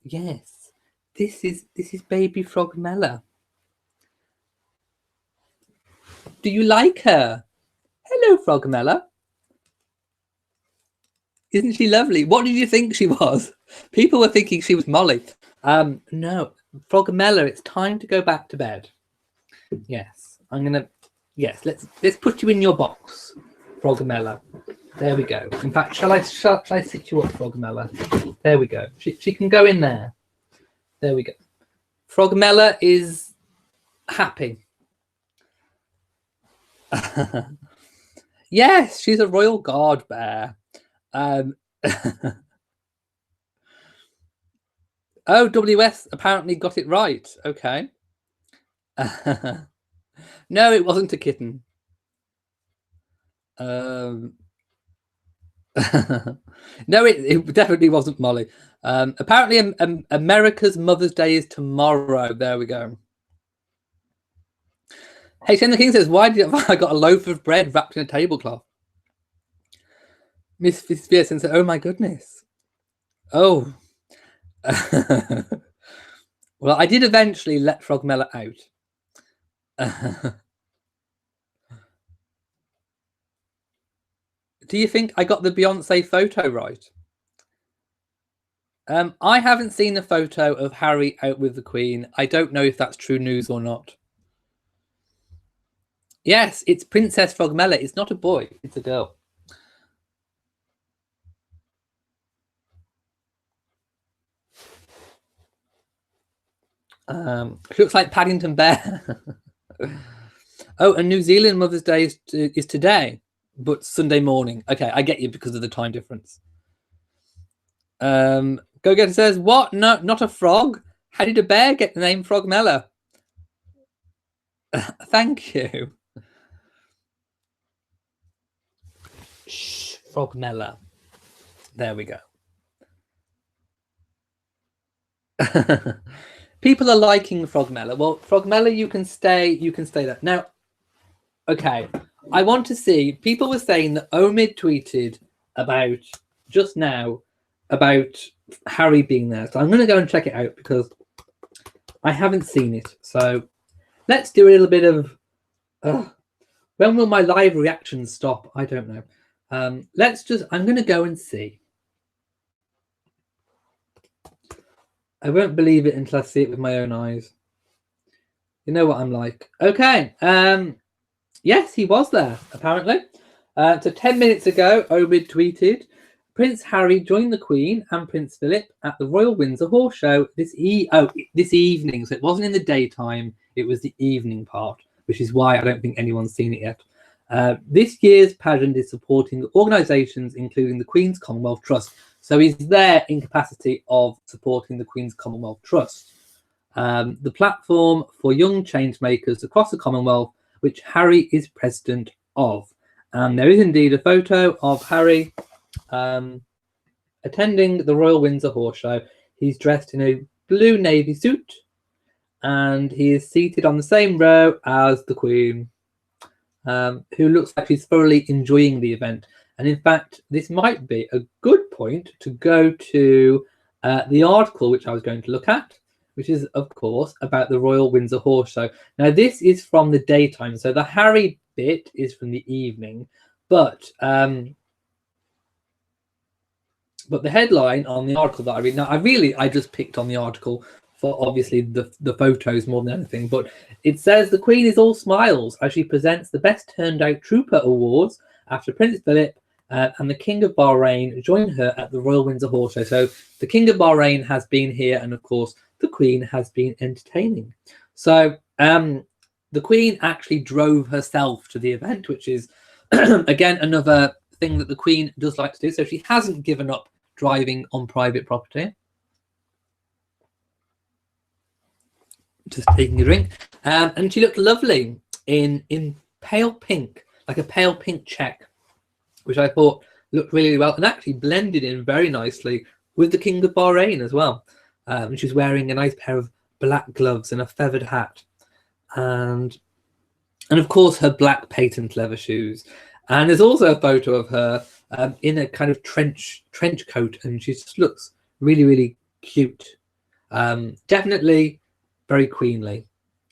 Speaker 1: Yes. This is baby Frogmella. Do you like her? Hello, Frogmella. Isn't she lovely? What did you think she was? People were thinking she was Molly. No, Frogmella, it's time to go back to bed. Yes, I'm gonna. Yes, let's put you in your box, Frogmella. There we go. In fact, shall I sit you up, Frogmella? There we go. She can go in there. There we go. Frogmella is happy. Yes, she's a royal guard bear. Oh, WS apparently got it right. Okay. No, it wasn't a kitten. No, it definitely wasn't Molly. Apparently, America's Mother's Day is tomorrow. There we go. Hey, Shane the King says, why did I got a loaf of bread wrapped in a tablecloth? Miss Pearson said, oh my goodness. Oh. Well, I did eventually let Frogmella out. Do you think I got the Beyonce photo right? I haven't seen a photo of Harry out with the Queen. I don't know if that's true news or not. Yes, it's Princess Frogmella. It's not a boy. It's a girl. She looks like Paddington Bear. Oh, and New Zealand Mother's Day is today, but Sunday morning. Okay, I get you because of the time difference. Go Getter says, what? No, not a frog. How did a bear get the name Frogmella? Thank you. Shh, Frogmella. There we go. People are liking Frogmella. Well, Frogmella, you can stay there. Now, okay, I want to see, people were saying that Omid tweeted about just now about Harry being there. So I'm going to go and check it out because I haven't seen it. So let's do a little bit of, when will my live reactions stop? I don't know. I'm going to go and see. I won't believe it until I see it with my own eyes. You know what I'm like. Okay. Yes, he was there, apparently. So 10 minutes ago, Omid tweeted, Prince Harry joined the Queen and Prince Philip at the Royal Windsor Horse Show this evening. So it wasn't in the daytime. It was the evening part, which is why I don't think anyone's seen it yet. This year's pageant is supporting organisations including the Queen's Commonwealth Trust. So he's there in capacity of supporting the Queen's Commonwealth Trust, the platform for young change makers across the Commonwealth, which Harry is president of. And there is indeed a photo of Harry attending the Royal Windsor Horse Show. He's dressed in a blue navy suit and he is seated on the same row as the Queen, who looks like she's thoroughly enjoying the event. And in fact, this might be a good point to go to the article which I was going to look at, which is, of course, about the Royal Windsor Horse Show. Now, this is from the daytime, so the Harry bit is from the evening, but the headline on the article that I read, now I just picked on the article for obviously the photos more than anything, but it says the Queen is all smiles as she presents the Best Turned Out Trooper Awards after Prince Philip and the King of Bahrain join her at the Royal Windsor Horse Show. So the King of Bahrain has been here, and of course the Queen has been entertaining. So the Queen actually drove herself to the event, which is again another thing that the Queen does like to do. So she hasn't given up driving on private property. Just taking a drink, and she looked lovely in pale pink, like a pale pink check, which I thought looked really well and actually blended in very nicely with the King of Bahrain as well. She's wearing a nice pair of black gloves and a feathered hat, and of course her black patent leather shoes. And there's also a photo of her in a kind of trench coat, and she just looks really, really cute. Definitely very queenly.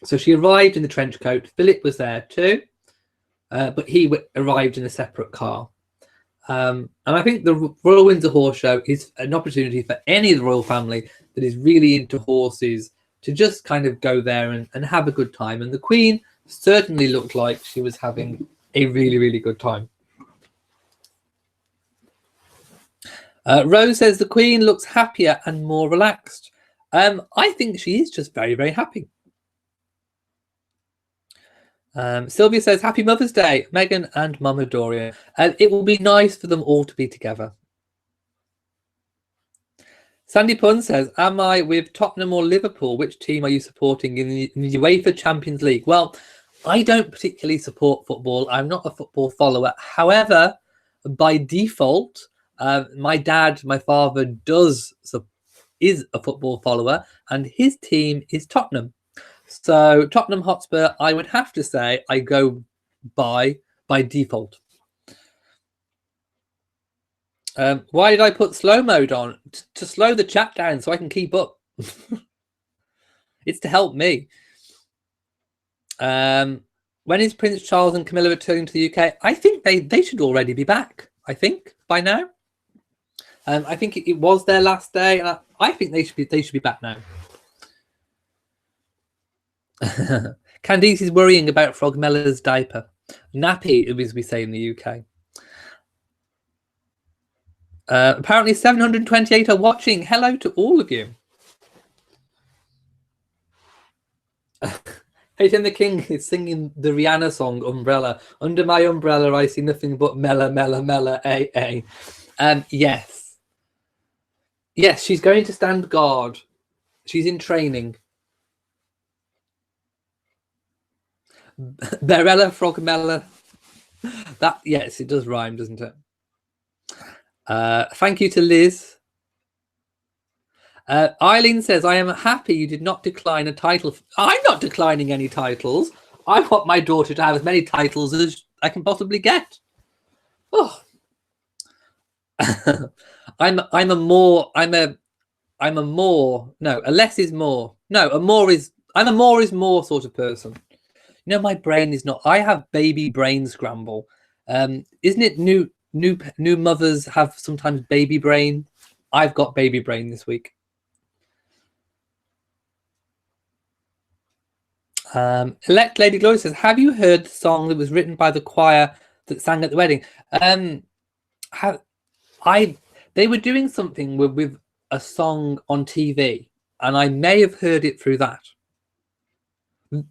Speaker 1: So she arrived in the trench coat. Philip was there too, but he arrived in a separate car. And I think the Royal Windsor Horse Show is an opportunity for any of the royal family that is really into horses to just kind of go there and have a good time. And the Queen certainly looked like she was having a really, really good time. Rose says the Queen looks happier and more relaxed. I think she is just very, very happy. Sylvia says, Happy Mother's Day, Meghan and Mama Doria. It will be nice for them all to be together. Sandy Pun says, am I with Tottenham or Liverpool? Which team are you supporting in the UEFA Champions League? Well, I don't particularly support football. I'm not a football follower. However, by default, My dad, my father, is a football follower, and his team is Tottenham. So Tottenham Hotspur, I would have to say, I go by default. Why did I put slow mode on? To slow the chat down so I can keep up. It's to help me. When is Prince Charles and Camilla returning to the UK? I think they should already be back. I think by now. I think it was their last day, and I think they should be back now. Candice is worrying about Frogmella's diaper. Nappy, as we say in the UK. Apparently 728 are watching. Hello to all of you. Hayden the King is singing the Rihanna song Umbrella. Under my umbrella I see nothing but Mella, Mella, Mella, A. Yes. Yes, she's going to stand guard. She's in training. Berella Frogmella. That, yes, it does rhyme, doesn't it? Thank you to Liz. Eileen says, I am happy you did not decline a title. I'm not declining any titles. I want my daughter to have as many titles as I can possibly get. Oh. I'm a more is more sort of person. You know, my brain is not. I have baby brain scramble. Isn't it new mothers have sometimes baby brain? I've got baby brain this week. Elect Lady Glory says, have you heard the song that was written by the choir that sang at the wedding? They were doing something with a song on TV, and I may have heard it through that.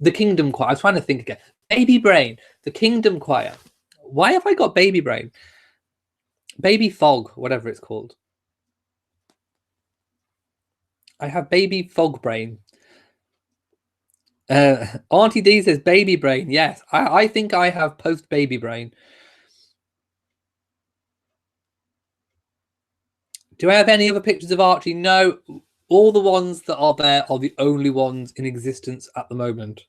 Speaker 1: The Kingdom Choir. I was trying to think again. Baby Brain, the Kingdom Choir. Why have I got Baby Brain? Baby Fog, whatever it's called. I have Baby Fog Brain. Auntie D says Baby Brain. Yes, I think I have post Baby Brain. Do I have any other pictures of Archie? No. All the ones that are there are the only ones in existence at the moment.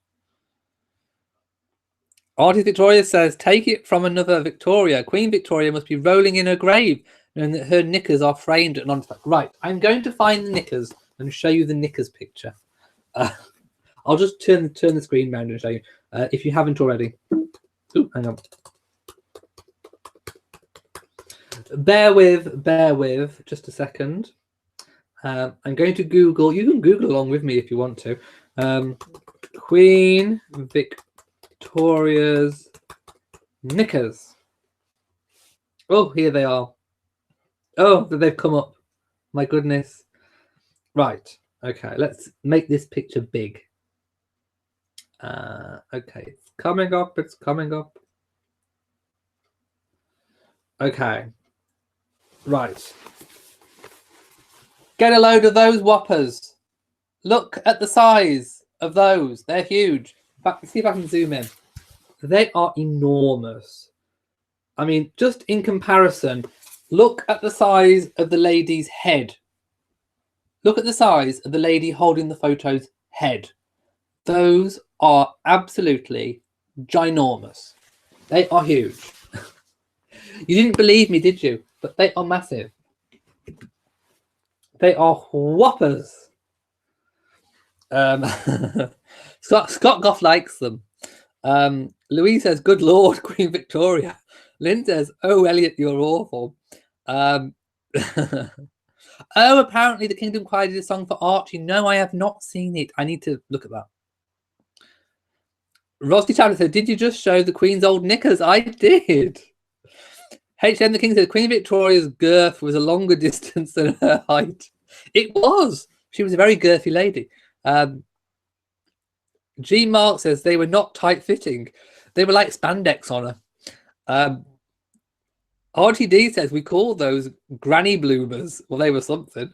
Speaker 1: Artie Victoria says, take it from another Victoria. Queen Victoria must be rolling in her grave, knowing that her knickers are framed and on the back. Right, I'm going to find the knickers and show you the knickers picture. I'll just turn the screen around and show you, if you haven't already. Ooh, hang on. Bear with just a second. I'm going to Google. You can Google along with me if you want to. Queen Victoria's knickers. Oh, here they are. Oh, they've come up. My goodness. Right. Okay, let's make this picture big. Okay, it's coming up. It's coming up. Okay. Right. Get a load of those whoppers. Look at the size of those. They're huge. In fact, see if I can zoom in. They are enormous. I mean, just in comparison, look at the size of the lady's head. Look at the size of the lady holding the photo's head. Those are absolutely ginormous. They are huge. You didn't believe me, did you? But they are massive. They are whoppers. Scott Goff likes them. Louise says, good Lord, Queen Victoria. Lynn says, oh, Elliot, you're awful. Oh, apparently the Kingdom Choir did a song for Archie. No, I have not seen it. I need to look at that. Rosty Chapman said, did you just show the Queen's old knickers? I did. HM the King said, Queen Victoria's girth was a longer distance than her height. It was. She was a very girthy lady. G Mark says they were not tight-fitting. They were like spandex on her. RTD says we call those granny bloomers. Well, they were something.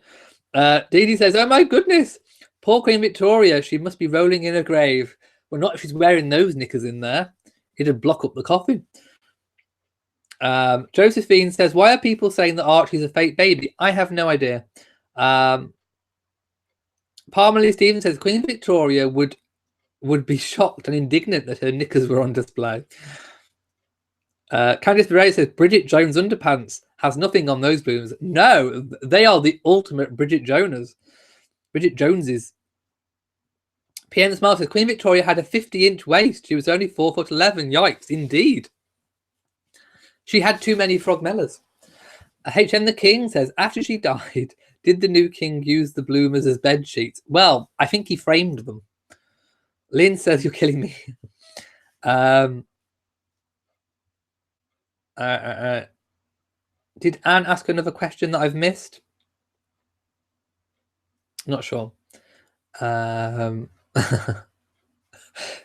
Speaker 1: DD says, oh my goodness, poor Queen Victoria. She must be rolling in her grave. Well, not if she's wearing those knickers in there. It'd block up the coffin. Josephine says, why are people saying that Archie's a fake baby? I have no idea. Parmalee Stevens says Queen Victoria would be shocked and indignant that her knickers were on display. Candice B says Bridget Jones underpants has nothing on those blooms. No, they are the ultimate Bridget Joneses. PM Smile says Queen Victoria had a 50-inch waist. She was only 4'11". Yikes, indeed. She had too many frogmellas. HM the King says after she died, did the new king use the bloomers as bed sheets? Well, I think he framed them. Lynn says you're killing me. Did Anne ask another question that I've missed? Not sure.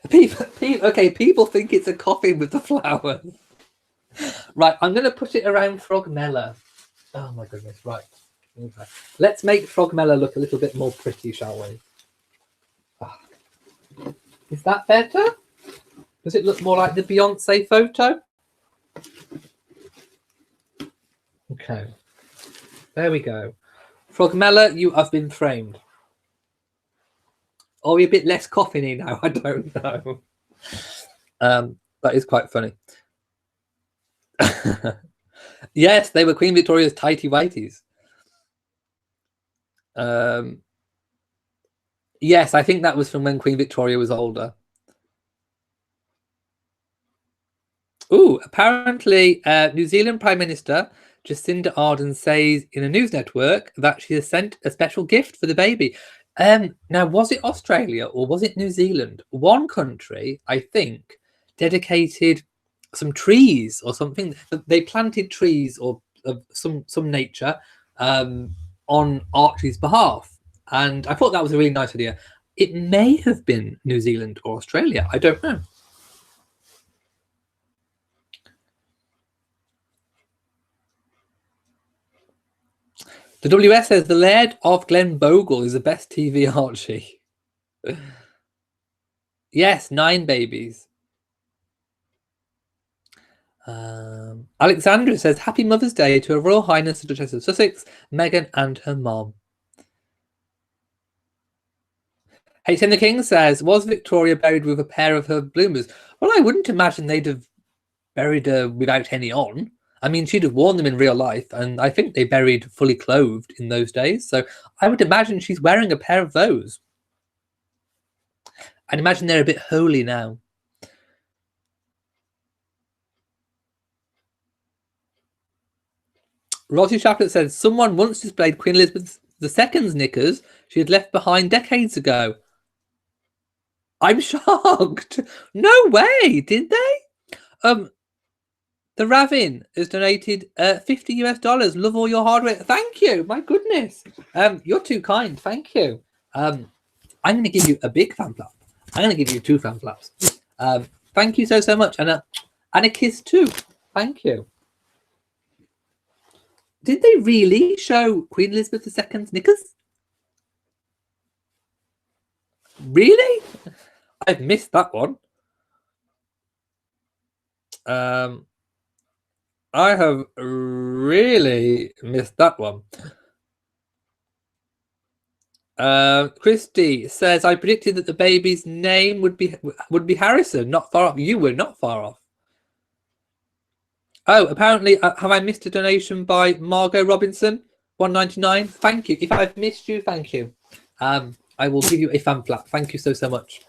Speaker 1: People think it's a coffin with the flower. Right, I'm going to put it around Frogmella. Oh my goodness, right. Okay. Let's make Frogmella look a little bit more pretty, shall we? Is that better? Does it look more like the Beyonce photo? Okay. There we go. Frogmella, you have been framed. Are we a bit less coffin-y now? I don't know. That is quite funny. Yes, they were Queen Victoria's tighty whities. Yes, I think that was from when Queen Victoria was older. Ooh, apparently New Zealand Prime Minister Jacinda Ardern says in a news network that she has sent a special gift for the baby. Now, was it Australia or was it New Zealand? One country, I think, dedicated some trees or something. They planted trees or some nature on Archie's behalf. And I thought that was a really nice idea. It may have been New Zealand or Australia. I don't know. The WS says the Laird of Glenbogle is the best TV Archie. Yes, 9 babies. Alexandra says Happy Mother's Day to Her Royal Highness the Duchess of Sussex, Meghan and her mom. HM the King says, was Victoria buried with a pair of her bloomers? Well, I wouldn't imagine they'd have buried her without any on. I mean, she'd have worn them in real life, and I think they buried fully clothed in those days. So I would imagine she's wearing a pair of those. I'd imagine they're a bit holy now. Rosie Chaplet said, someone once displayed Queen Elizabeth II's knickers she had left behind decades ago. I'm shocked. No way, did they? The Ravin has donated $50 US. Love all your hardware. Thank you. My goodness. You're too kind. Thank you. I'm going to give you a big fan flap. I'm going to give you 2 fan flaps. Thank you so much. And a kiss too. Thank you. Did they really show Queen Elizabeth II's knickers? Really? I've missed that one. I have really missed that one. Christy says, I predicted that the baby's name would be Harrison. Not far off. You were not far off. Oh, apparently, have I missed a donation by Margot Robinson? $1.99. Thank you. If I've missed you, thank you. I will give you a fan flap. Thank you so much.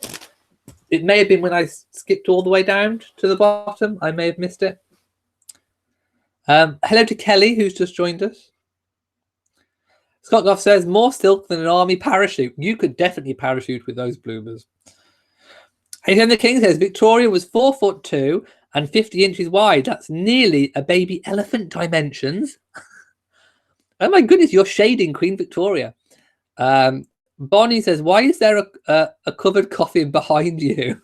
Speaker 1: It may have been when I skipped all the way down to the bottom. I may have missed it. Hello to Kelly, who's just joined us. Scott Goff says, more silk than an army parachute. You could definitely parachute with those bloomers. HM the King says, Victoria was 4'2" and 50 inches wide. That's nearly a baby elephant dimensions. Oh my goodness, you're shading Queen Victoria. Bonnie says, why is there a covered coffin behind you?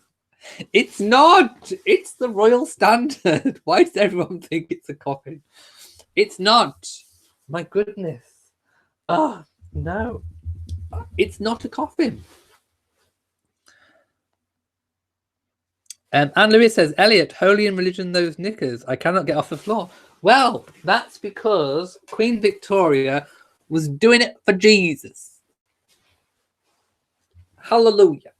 Speaker 1: It's not. It's the royal standard. Why does everyone think it's a coffin? It's not. My goodness. Oh, no. It's not a coffin. Anne Lewis says, Elliot, holy in religion, those knickers. I cannot get off the floor. Well, that's because Queen Victoria was doing it for Jesus. Hallelujah.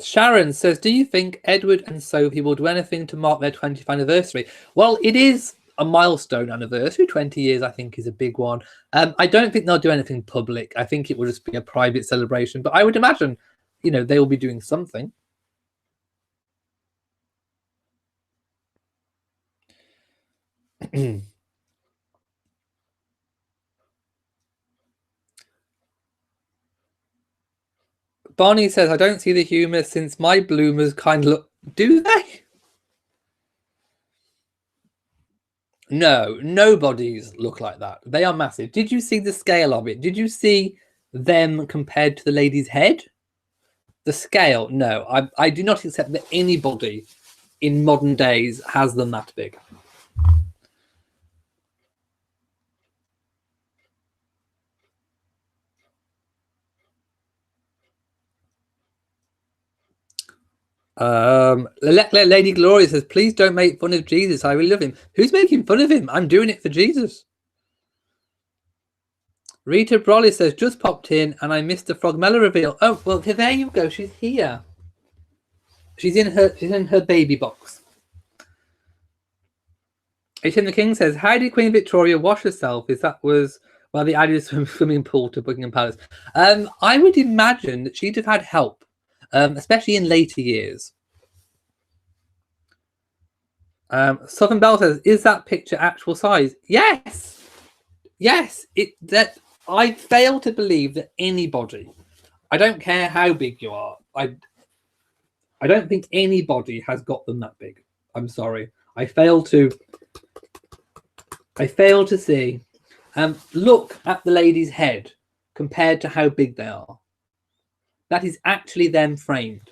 Speaker 1: Sharon says, do you think Edward and Sophie will do anything to mark their 20th anniversary? Well, it is a milestone anniversary. 20 years, I think, is a big one. I don't think they'll do anything public. I think it will just be a private celebration. But I would imagine, you know, they will be doing something. Barney says, I don't see the humour since my bloomers kind of look... Do they? No, nobody's look like that. They are massive. Did you see the scale of it? Did you see them compared to the lady's head? The scale? No, I do not accept that anybody in modern days has them that big. Lady Gloria says, please don't make fun of Jesus. I really love him. Who's making fun of him? I'm doing it for Jesus. Rita Brolly says, just popped in and I missed the Frogmella reveal. Oh, well, there you go. She's here. She's in her baby box. H.M. the King says, how did Queen Victoria wash herself? Well, the added swimming pool to Buckingham Palace. I would imagine that she'd have had help, especially in later years. Southern Bell says, is that picture actual size? Yes. Yes. I fail to believe that anybody, I don't care how big you are, I don't think anybody has got them that big. I'm sorry. I fail to see. Look at the lady's head compared to how big they are. That is actually them framed.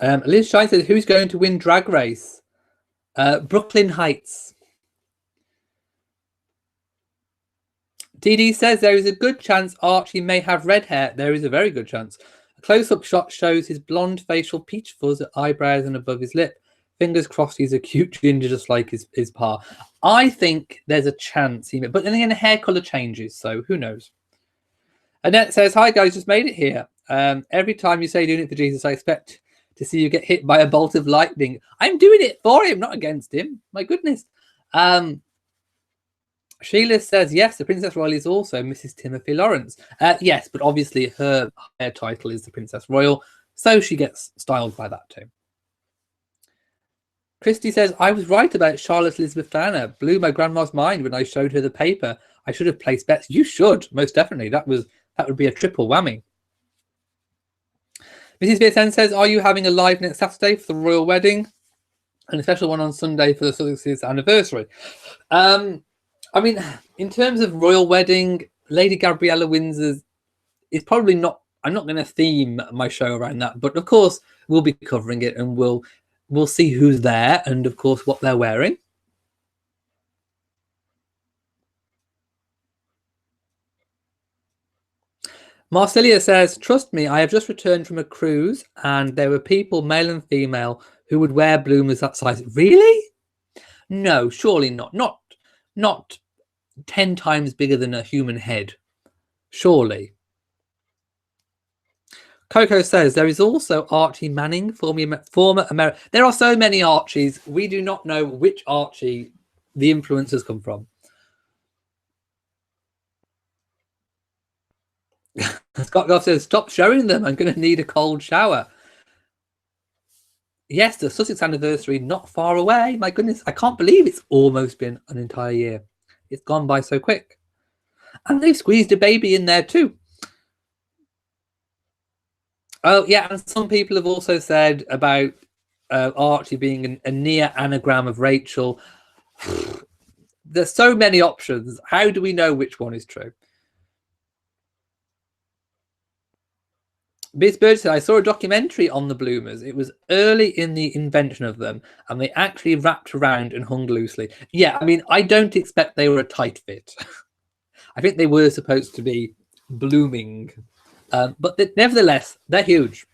Speaker 1: Liz Shine says, who's going to win Drag Race? Brooklyn Heights. DD says, there is a good chance Archie may have red hair. There is a very good chance. A close-up shot shows his blonde facial peach fuzz at eyebrows and above his lip. Fingers crossed he's a cute ginger just like his pa. I think there's a chance he may, but then again, the hair colour changes, so who knows? Annette says, hi guys, just made it here. Every time you say doing it for Jesus, I expect to see you get hit by a bolt of lightning. I'm doing it for him, not against him. My goodness. Sheila says, yes, the Princess Royal is also Mrs. Timothy Lawrence. Yes, but obviously her hair title is the Princess Royal, so she gets styled by that too. Christy says, I was right about Charlotte Elizabeth Diana. Blew my grandma's mind when I showed her the paper. I should have placed bets. You should, most definitely. That would be a triple whammy. Mrs. BSN says, are you having a live next Saturday for the royal wedding? And a special one on Sunday for the Sussex's anniversary. I mean, in terms of royal wedding, Lady Gabriella Windsor's is probably not... I'm not going to theme my show around that. But, of course, we'll be covering it and we'll see who's there and, of course, what they're wearing. Marcelia says, trust me, I have just returned from a cruise and there were people, male and female, who would wear bloomers that size. Really? No, surely not. Not 10 times bigger than a human head. Surely. Coco says, there is also Archie Manning, former American. There are so many Archies. We do not know which Archie the influences come from. Scott Goff says, stop showing them. I'm going to need a cold shower. Yes, the Sussex anniversary, not far away. My goodness, I can't believe it's almost been an entire year. It's gone by so quick. And they've squeezed a baby in there too. Oh, yeah, and some people have also said about Archie being a near anagram of Rachel. There's so many options. How do we know which one is true? Biz Bird said, I saw a documentary on the bloomers. It was early in the invention of them, and they actually wrapped around and hung loosely. Yeah, I mean, I don't expect they were a tight fit. I think they were supposed to be blooming. But nevertheless, they're huge.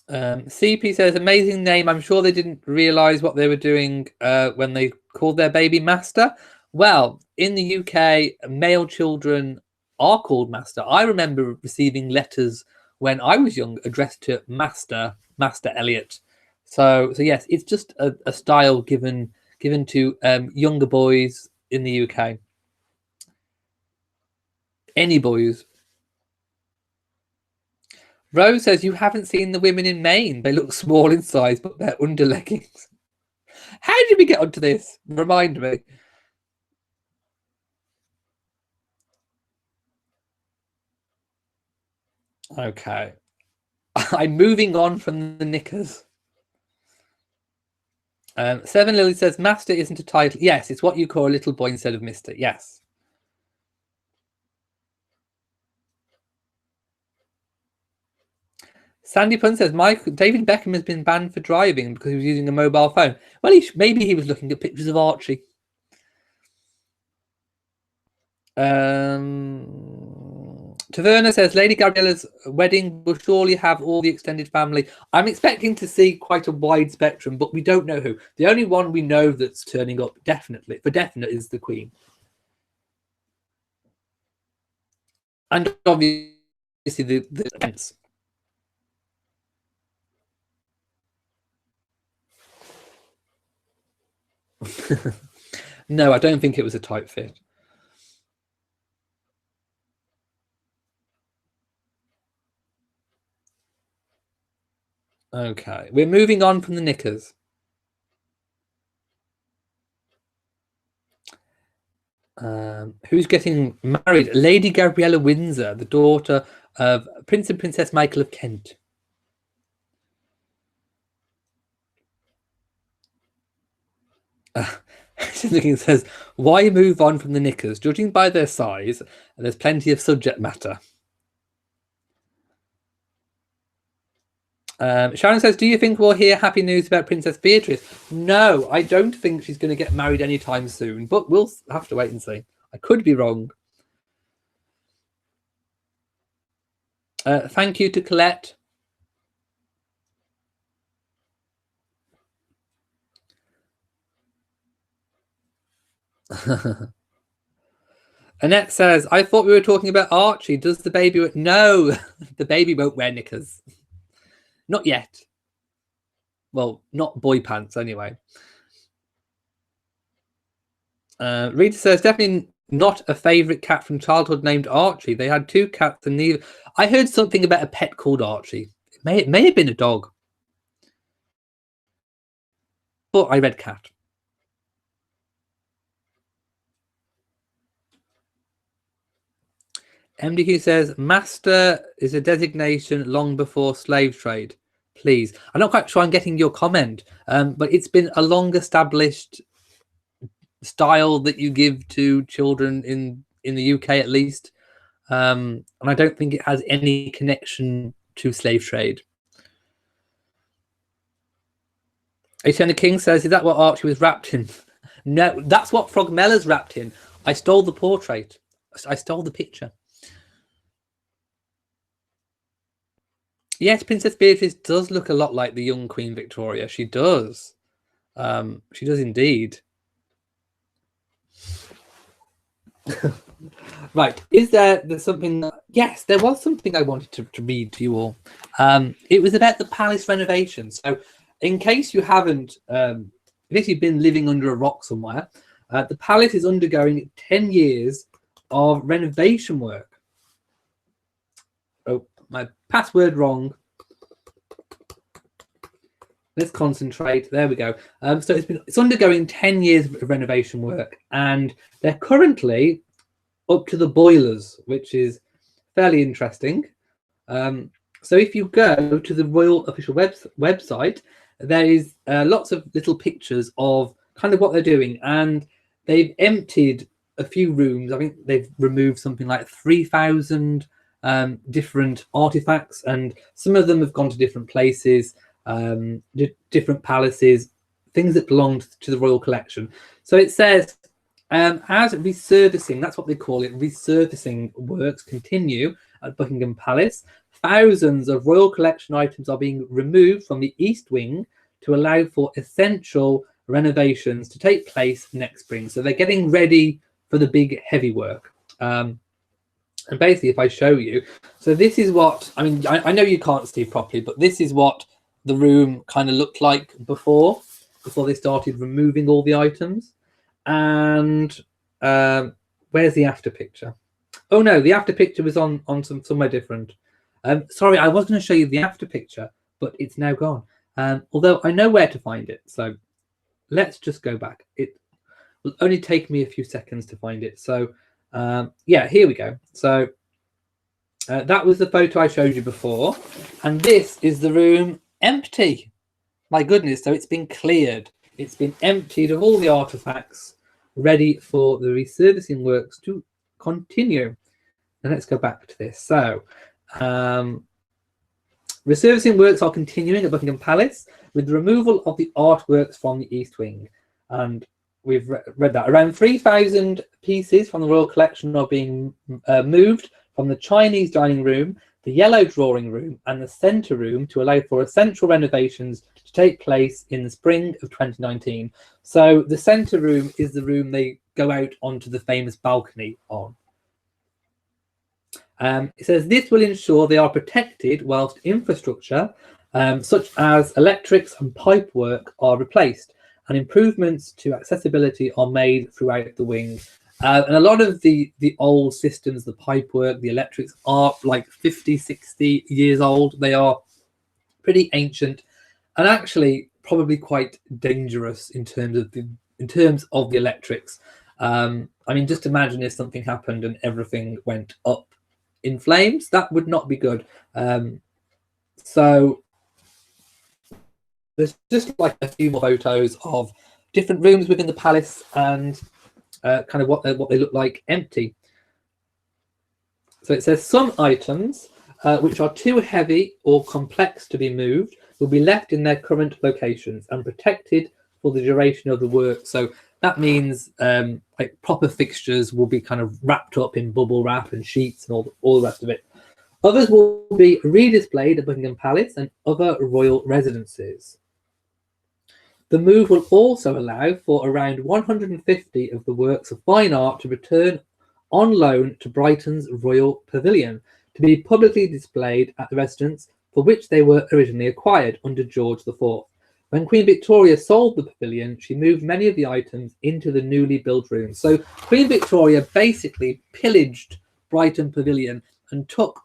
Speaker 1: CP says, amazing name. I'm sure they didn't realise what they were doing when they called their baby Master. Well, in the UK, male children are called Master. I remember receiving letters when I was young addressed to Master Elliot. So yes, it's just a style given to younger boys in the UK. Any boys. Rose says, you haven't seen the women in Maine. They look small in size, but they're underleggings. How did we get onto this? Remind me. Okay. I'm moving on from the knickers. Seven Lily says, Master isn't a title. Yes, it's what you call a little boy instead of Mister. Yes. Sandy Pun says, David Beckham has been banned for driving because he was using a mobile phone. Well, maybe he was looking at pictures of Archie. Taverna says, Lady Gabriella's wedding will surely have all the extended family. I'm expecting to see quite a wide spectrum, but we don't know who. The only one we know that's turning up for definite is the Queen. And obviously the Kents. No, I don't think it was a tight fit. Okay, we're moving on from the knickers. Who's getting married? Lady Gabriella Windsor, the daughter of Prince and Princess Michael of Kent. Something says, why move on from the knickers? Judging by their size, there's plenty of subject matter. Sharon says, do you think we'll hear happy news about Princess Beatrice? No, I don't think she's going to get married anytime soon, but we'll have to wait and see. I could be wrong. Thank you to Colette. Annette says, I thought we were talking about Archie. Does the baby... No, the baby won't wear knickers. Not yet. Well, not boy pants anyway. Rita says, definitely not a favourite cat from childhood named Archie. They had two cats and neither... I heard something about a pet called Archie. It may have been a dog. But I read cat. MDQ says, Master is a designation long before slave trade. Please. I'm not quite sure I'm getting your comment, but it's been a long-established style that you give to children in the UK, at least. And I don't think it has any connection to slave trade. Eternal King says, is that what Archie was wrapped in? No, that's what Frogmella's wrapped in. I stole the portrait. I stole the picture. Yes, Princess Beatrice does look a lot like the young Queen Victoria. She does. She does indeed. Right. Is there's something? Yes, there was something I wanted to read to you all. It was about the palace renovation. So, in case you haven't, in case you've been living under a rock somewhere, the palace is undergoing 10 years of renovation work. Oh, my password wrong. Let's concentrate. There we go. So it's undergoing 10 years of renovation work, and they're currently up to the boilers, which is fairly interesting. So if you go to the Royal Official website, there is lots of little pictures of kind of what they're doing, and they've emptied a few rooms. I think they've removed something like 3,000 different artifacts, and some of them have gone to different places, different palaces, things that belonged to the royal collection. So it says, as resurfacing, that's what they call it, resurfacing works continue at Buckingham Palace, thousands of royal collection items are being removed from the East Wing to allow for essential renovations to take place next spring. So they're getting ready for the big heavy work. And basically, if I show you, so this is what, I mean, I know you can't see properly, but this is what the room kind of looked like before they started removing all the items. And where's the after picture? Oh no, the after picture was on somewhere different. Sorry, I was going to show you the after picture, but it's now gone. Although I know where to find it, so let's just go back. It will only take me a few seconds to find it. So yeah, here we go. So that was the photo I showed you before, and this is the room empty. My goodness, so it's been cleared. It's been emptied of all the artifacts, ready for the resurfacing works to continue. And let's go back to this. So resurfacing works are continuing at Buckingham Palace with the removal of the artworks from the East Wing. And we've read that. Around 3,000 pieces from the Royal Collection are being moved from the Chinese dining room, the yellow drawing room, and the centre room to allow for essential renovations to take place in the spring of 2019. So the centre room is the room they go out onto the famous balcony on. It says this will ensure they are protected whilst infrastructure such as electrics and pipework are replaced, and improvements to accessibility are made throughout the wing. And a lot of the old systems, the pipework, the electrics are like 50, 60 years old. They are pretty ancient and actually probably quite dangerous in terms of the electrics. I mean, just imagine if something happened and everything went up in flames. That would not be good. So there's just like a few more photos of different rooms within the palace and kind of what they look like empty. So it says some items which are too heavy or complex to be moved will be left in their current locations and protected for the duration of the work. So that means like proper fixtures will be kind of wrapped up in bubble wrap and sheets and all the rest of it. Others will be redisplayed at Buckingham Palace and other royal residences. The move will also allow for around 150 of the works of fine art to return on loan to Brighton's Royal Pavilion to be publicly displayed at the residence for which they were originally acquired under George IV. When Queen Victoria sold the pavilion, she moved many of the items into the newly built rooms. So Queen Victoria basically pillaged Brighton Pavilion and took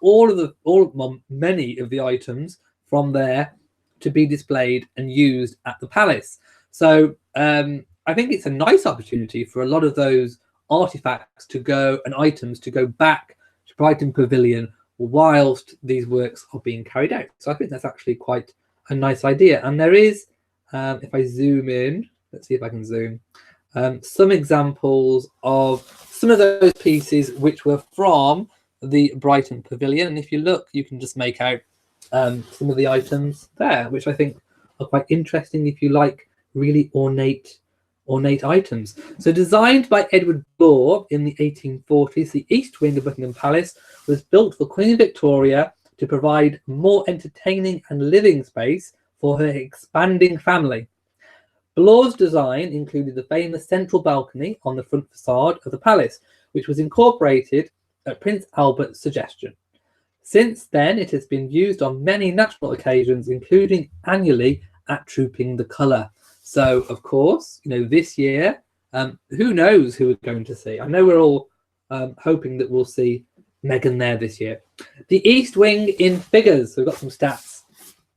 Speaker 1: many of the items from there to be displayed and used at the palace. So I think it's a nice opportunity for a lot of those artifacts to go and items to go back to Brighton Pavilion whilst these works are being carried out. So I think that's actually quite a nice idea. And there is, if I zoom in, let's see if I can zoom, some examples of some of those pieces which were from the Brighton Pavilion. And if you look, you can just make out some of the items there, which I think are quite interesting if you like really ornate items. So designed by Edward Bloor in the 1840s, the East Wing of Buckingham Palace was built for Queen Victoria to provide more entertaining and living space for her expanding family. Bloor's design included the famous central balcony on the front facade of the palace, which was incorporated at Prince Albert's suggestion. Since then, it has been used on many national occasions, including annually at Trooping the Colour. So, of course, you know, this year, who knows who we're going to see? I know we're all hoping that we'll see Meghan there this year. The East Wing in figures. So we've got some stats.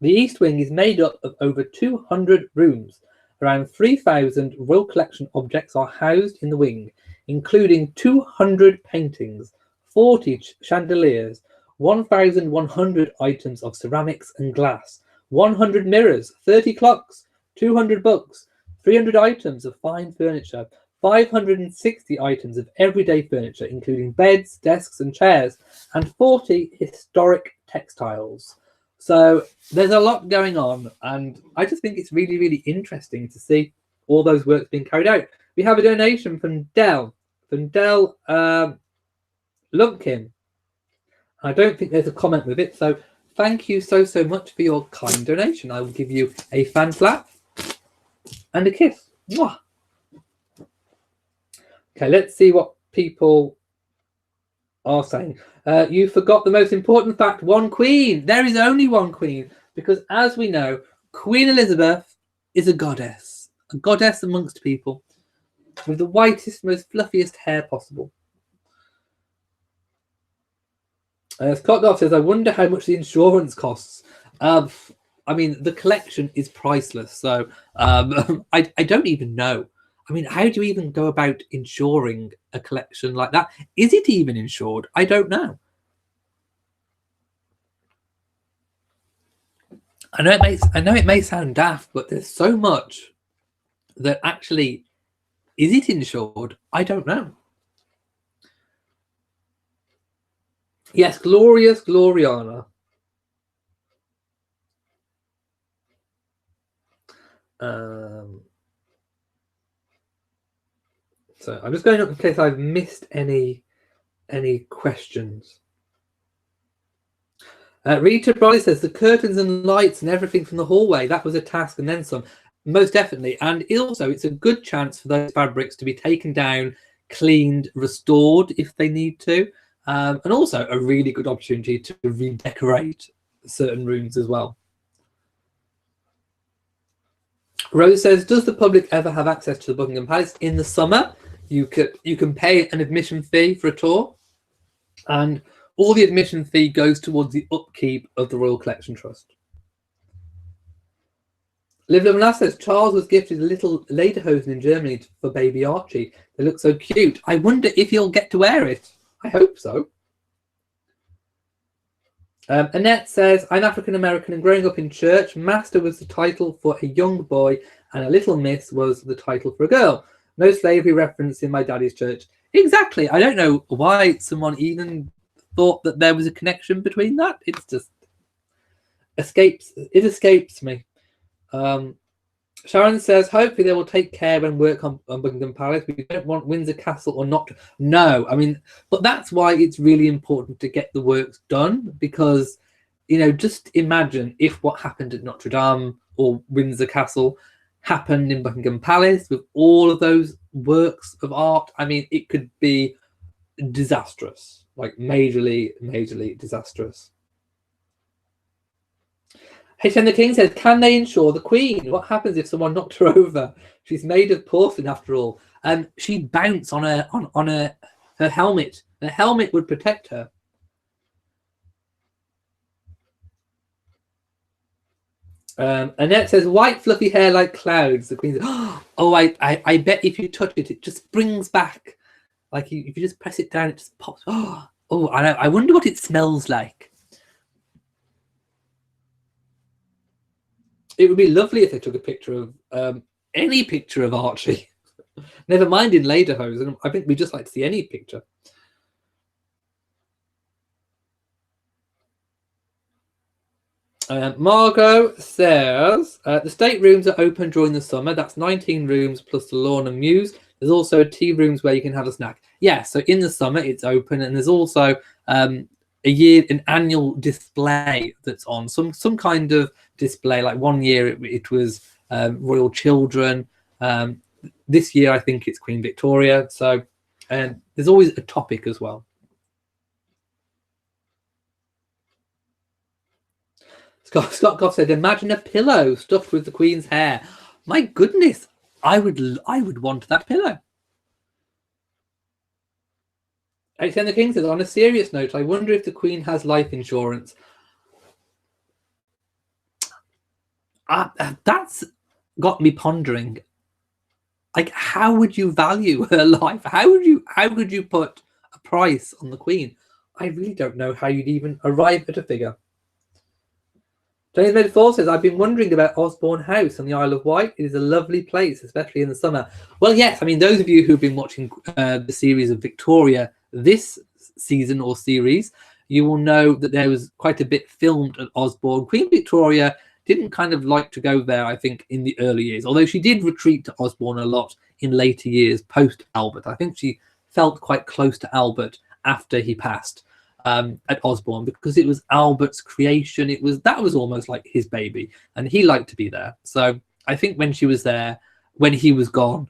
Speaker 1: The East Wing is made up of over 200 rooms. Around 3,000 Royal Collection objects are housed in the wing, including 200 paintings, 40 chandeliers, 1,100 items of ceramics and glass, 100 mirrors, 30 clocks, 200 books, 300 items of fine furniture, 560 items of everyday furniture, including beds, desks, and chairs, and 40 historic textiles. So there's a lot going on, and I just think it's really, really interesting to see all those works being carried out. We have a donation from Dell Lumpkin. I don't think there's a comment with it, so thank you so much for your kind donation. I will give you a fan flap and a kiss. Mwah. Okay, let's see what people are saying. You forgot the most important fact: one queen. There is only one queen, because as we know, Queen Elizabeth is a goddess amongst people, with the whitest, most fluffiest hair possible. Scott Goff says, I wonder how much the insurance costs. I mean, the collection is priceless, so I don't even know. I mean, how do you even go about insuring a collection like that? Is it even insured? I don't know. I know it may sound daft, but there's so much that actually, is it insured? I don't know. Yes, glorious Gloriana. So I'm just going up in case I've missed any questions. Rita Brolly says the curtains and lights and everything from the hallway, that was a task and then some. Most definitely. And also it's a good chance for those fabrics to be taken down, cleaned, restored if they need to. And also a really good opportunity to redecorate certain rooms as well. Rose says, does the public ever have access to the Buckingham Palace? In the summer, you can pay an admission fee for a tour, and all the admission fee goes towards the upkeep of the Royal Collection Trust. Liv Lass says, Charles was gifted little lederhosen in Germany for baby Archie. They look so cute. I wonder if he'll get to wear it. I hope so. Annette says, I'm African American and growing up in church, Master was the title for a young boy and a Little Miss was the title for a girl. No slavery reference in my daddy's church. Exactly. I don't know why someone even thought that there was a connection between that. It's just escapes me. Sharon says, hopefully they will take care when work on Buckingham Palace. We don't want Windsor Castle or not. No, I mean, but that's why it's really important to get the works done, because, you know, just imagine if what happened at Notre Dame or Windsor Castle happened in Buckingham Palace with all of those works of art. I mean, it could be disastrous, like majorly disastrous. HM the King says, can they insure the Queen? What happens if someone knocked her over? She's made of porcelain after all. She'd bounce on her helmet. The helmet would protect her. Annette says, white fluffy hair like clouds. The Queen says, oh, I bet if you touch it, it just springs back. Like if you just press it down, it just pops. Oh, I wonder what it smells like. It would be lovely if they took a picture of any picture of Archie. Never mind in lederhosen. I think we'd just like to see any picture. Margot says, the staterooms are open during the summer. That's 19 rooms plus the lawn and mews. There's also tea rooms where you can have a snack. Yeah, so in the summer it's open, and there's also an annual display that's on, some kind of display. Like one year it was royal children. This year I think it's Queen Victoria. So there's always a topic as well. Scott Goff said, imagine a pillow stuffed with the Queen's hair. My goodness, I would want that pillow. HM the King says, on a serious note, I wonder if the Queen has life insurance. That's got me pondering. Like, how would you value her life? How would you put a price on the Queen? I really don't know how you'd even arrive at a figure. James Medford says, I've been wondering about Osborne House on the Isle of Wight. It is a lovely place, especially in the summer. Well, yes, I mean, those of you who've been watching the series of Victoria this season or series, you will know that there was quite a bit filmed at Osborne. Queen Victoria didn't kind of like to go there, I think, in the early years, although she did retreat to Osborne a lot in later years post Albert. I think she felt quite close to Albert after he passed. At Osborne, because it was Albert's creation. That was almost like his baby, and he liked to be there. So I think when she was there, when he was gone,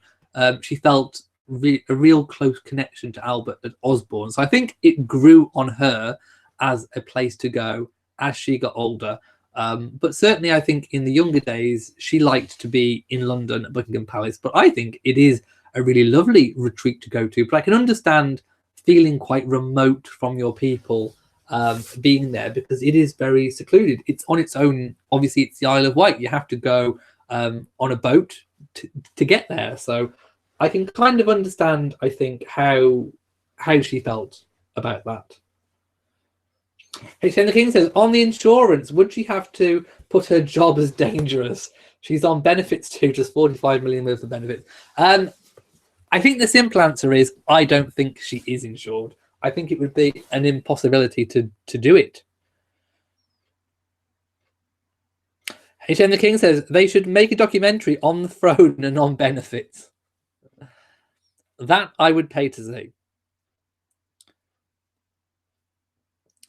Speaker 1: she felt a real close connection to Albert at Osborne. So I think it grew on her as a place to go as she got older. But certainly, I think in the younger days, she liked to be in London at Buckingham Palace. But I think it is a really lovely retreat to go to. But I can understand feeling quite remote from your people being there, because it is very secluded. It's on its own. Obviously, it's the Isle of Wight. You have to go on a boat to get there. So I can kind of understand, I think, how she felt about that. Hey, Shane the King says, on the insurance, would she have to put her job as dangerous? She's on benefits too, just 45 million worth of benefits. I think the simple answer is I don't think she is insured. I think it would be an impossibility to do it. H.M. the King says they should make a documentary on the throne and on benefits. That I would pay to see.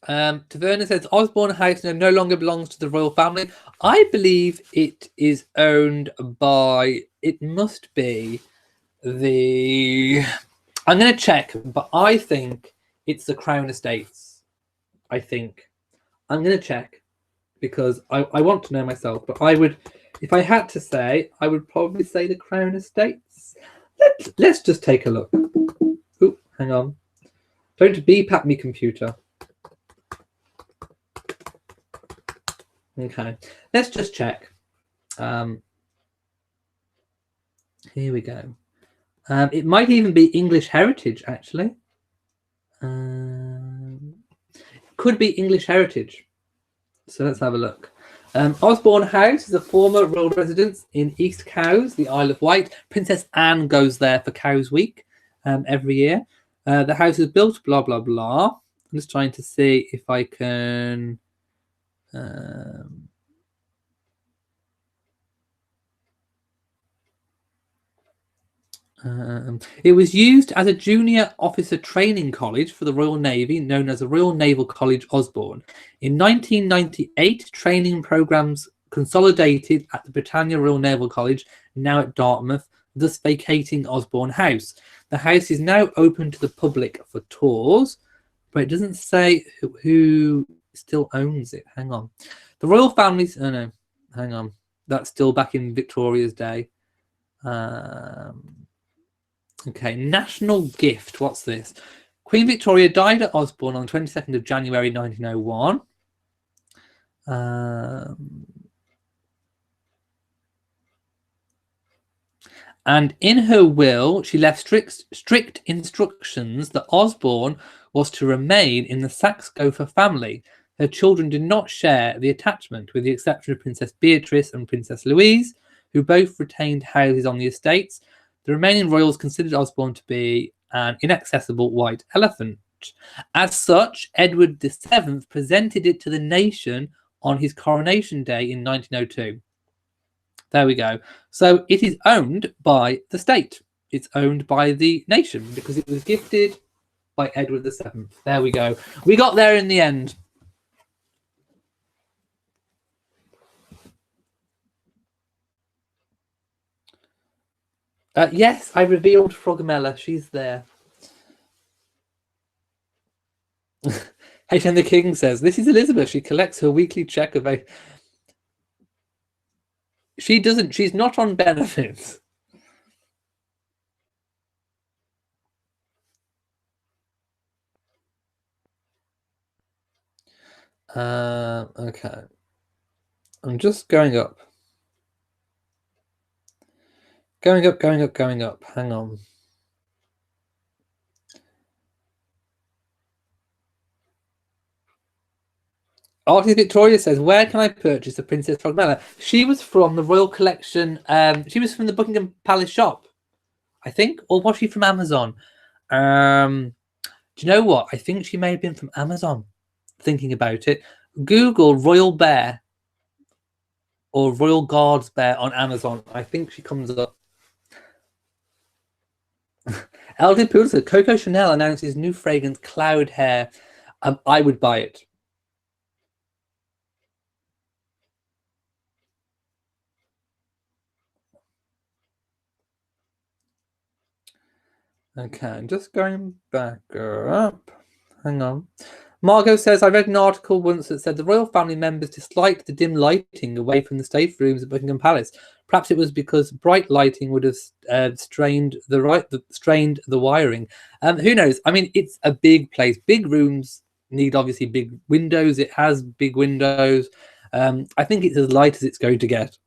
Speaker 1: Taverna says Osborne House no longer belongs to the royal family. I believe it is owned by, it must be the, I'm going to check, but I think it's the Crown Estates. I think. I'm going to check because I want to know myself, but I would, if I had to say, I would probably say the Crown Estates. Let's just take a look. Oh, hang on. Don't beep at me, computer. Okay, let's just check. Here we go. It might even be English heritage, actually. Could be English heritage. So let's have a look. Osborne House is a former royal residence in East Cowes, the Isle of Wight. Princess Anne goes there for Cowes Week every year. The house is built, blah, blah, blah. I'm just trying to see if I can... it was used as a junior officer training college for the Royal Navy, known as the Royal Naval College Osborne. In 1998, training programs consolidated at the Britannia Royal Naval College, now at Dartmouth, thus vacating Osborne House. The house is now open to the public for tours, but it doesn't say who still owns it. Hang on. The royal families... Oh, no. Hang on. That's still back in Victoria's day. Okay, national gift. What's this? Queen Victoria died at Osborne on the 22nd of January 1901. And in her will, she left strict instructions that Osborne was to remain in the Saxe-Gotha family. Her children did not share the attachment, with the exception of Princess Beatrice and Princess Louise, who both retained houses on the estates. The remaining royals considered Osborne to be an inaccessible white elephant. As such, Edward VII presented it to the nation on his coronation day in 1902. There we go. So it is owned by the state. It's owned by the nation because it was gifted by Edward VII. There we go. We got there in the end. Yes, I revealed Frogmella. She's there. H.M. the King says, this is Elizabeth. She collects her weekly check of a... She doesn't. She's not on benefits. Okay. I'm just going up. Going up, going up, going up. Hang on. Artist Victoria says, where can I purchase the Princess Frogmella? She was from the Royal Collection. She was from the Buckingham Palace shop, I think. Or was she from Amazon? Do you know what? I think she may have been from Amazon, thinking about it. Google Royal Bear or Royal Guards Bear on Amazon. I think she comes up. Eldon Poole said, Coco Chanel announces new fragrance, Cloud Hair. I would buy it. Okay, I'm just going back up. Hang on. Margot says, I read an article once that said the royal family members disliked the dim lighting away from the state rooms at Buckingham Palace. Perhaps it was because bright lighting would have strained the wiring. Who knows? I mean, it's a big place. Big rooms need obviously big windows. It has big windows. I think it's as light as it's going to get.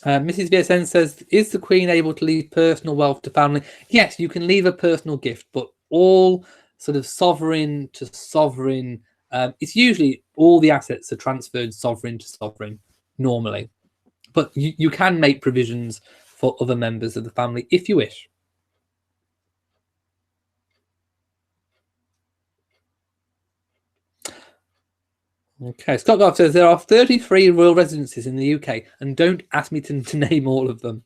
Speaker 1: Mrs. VSN says, is the Queen able to leave personal wealth to family? Yes, you can leave a personal gift, but all sort of sovereign to sovereign, it's usually all the assets are transferred sovereign to sovereign normally. But you can make provisions for other members of the family if you wish. Okay, Scott Goff says, there are 33 royal residences in the UK, and don't ask me to name all of them.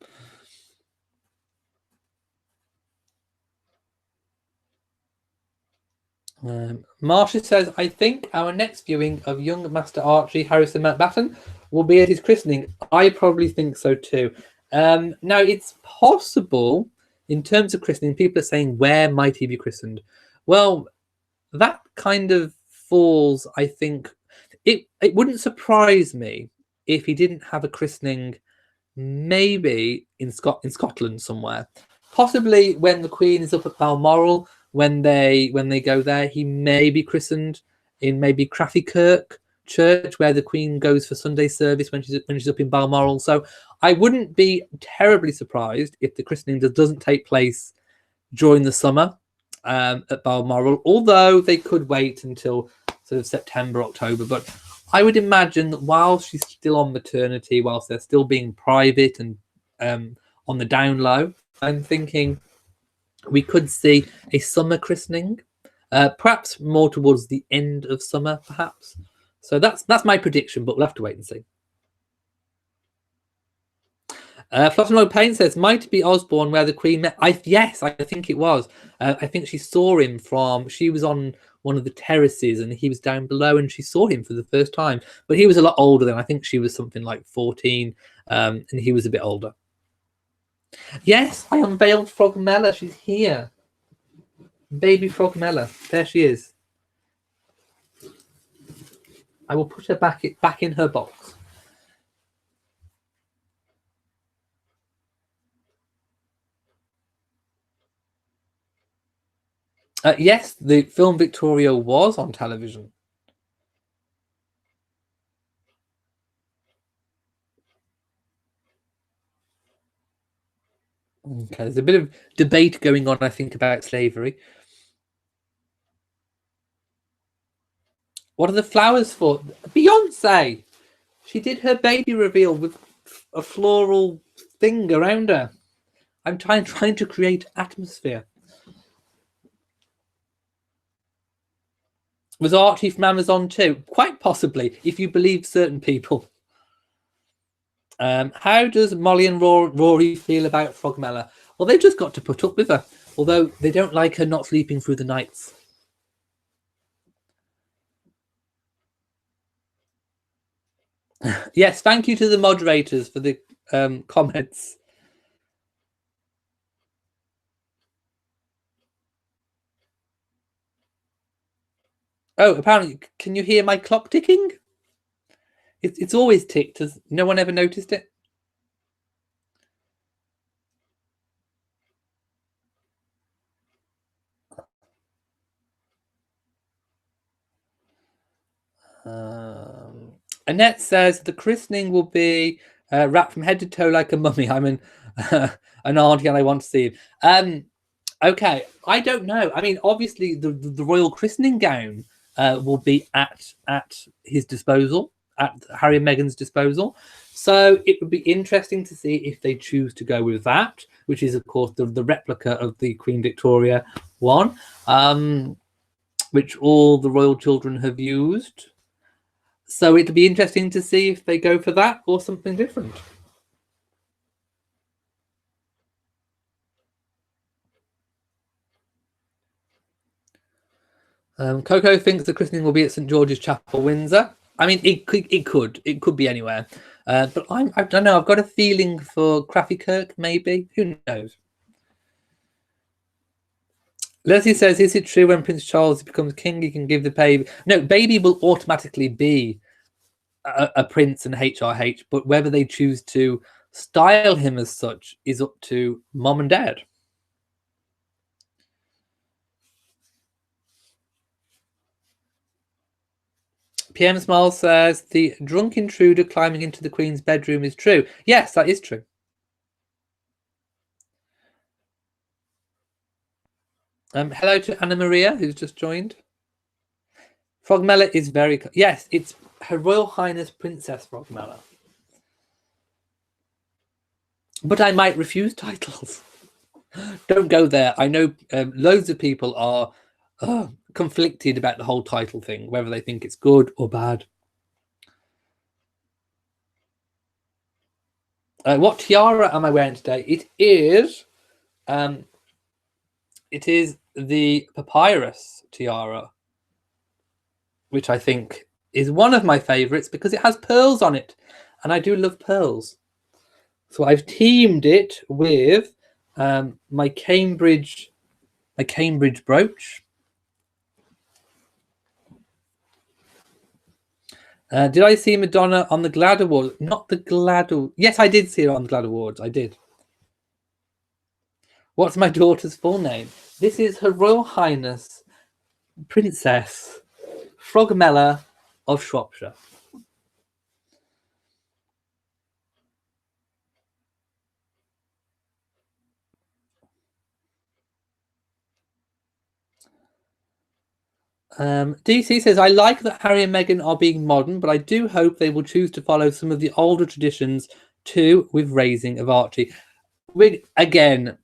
Speaker 1: Marsha says, I think our next viewing of young Master Archie Harrison Mountbatten will be at his christening. I probably think so too. Now, it's possible, in terms of christening, people are saying, where might he be christened? Well, that kind of falls, I think, it wouldn't surprise me if he didn't have a christening maybe in Scotland somewhere. Possibly when the Queen is up at Balmoral, when they go there, he may be christened in maybe Craffy Kirk Church, where the Queen goes for Sunday service when she's up in Balmoral. So I wouldn't be terribly surprised if the christening doesn't take place during the summer at Balmoral, although they could wait until sort of September, October. But I would imagine that while she's still on maternity, whilst they're still being private and on the down low, I'm thinking we could see a summer christening, perhaps more towards the end of summer, perhaps. So that's my prediction, but we'll have to wait and see. Flottenlow Payne says, might be Osborne where the Queen met. Yes, I think it was. I think she saw him she was on one of the terraces and he was down below and she saw him for the first time. But he was a lot older than, I think she was something like 14 and he was a bit older. Yes, I unveiled Frogmella. She's here. Baby Frogmella. There she is. I will put her back in her box. Yes, the film Victoria was on television. Okay, there's a bit of debate going on, I think, about slavery. What are the flowers for? Beyonce! She did her baby reveal with a floral thing around her. I'm trying to create atmosphere. Was Archie from Amazon too? Quite possibly, if you believe certain people. How does Molly and Rory feel about Frogmella? Well, they've just got to put up with her, although they don't like her not sleeping through the nights. Yes, thank you to the moderators for the comments. Oh, apparently, can you hear my clock ticking? It's always ticked. Has no one ever noticed it? Annette says the christening will be wrapped from head to toe like a mummy. I'm an auntie and I want to see him. Okay, I don't know. I mean, obviously, the royal christening gown will be at his disposal, at Harry and Meghan's disposal. So it would be interesting to see if they choose to go with that, which is, of course, the replica of the Queen Victoria one, which all the royal children have used. So it'll be interesting to see if they go for that or something different. Coco thinks the christening will be at St George's Chapel, Windsor. I mean, it could be anywhere. But I don't know. I've got a feeling for Craffykirk, maybe. Who knows? Leslie says, "Is it true when Prince Charles becomes king, he can give the baby?" No, baby will automatically be a prince and HRH, but whether they choose to style him as such is up to mom and dad. PM Smile says, "The drunk intruder climbing into the Queen's bedroom is true." Yes, that is true. Hello to Anna Maria, who's just joined. Frogmella is very... Yes, it's Her Royal Highness Princess Frogmella. But I might refuse titles. Don't go there. I know loads of people are conflicted about the whole title thing, whether they think it's good or bad. What tiara am I wearing today? It is the papyrus tiara, which I think is one of my favorites because it has pearls on it, and I do love pearls. So I've teamed it with my Cambridge brooch. Did I see Madonna on the GLAAD Awards? Not the GLAAD. Yes, I did see her on the GLAAD Awards. I did. What's my daughter's full name? This is Her Royal Highness Princess Frogmella of Shropshire. DC says, "I like that Harry and Meghan are being modern, but I do hope they will choose to follow some of the older traditions too with raising of Archie." Again,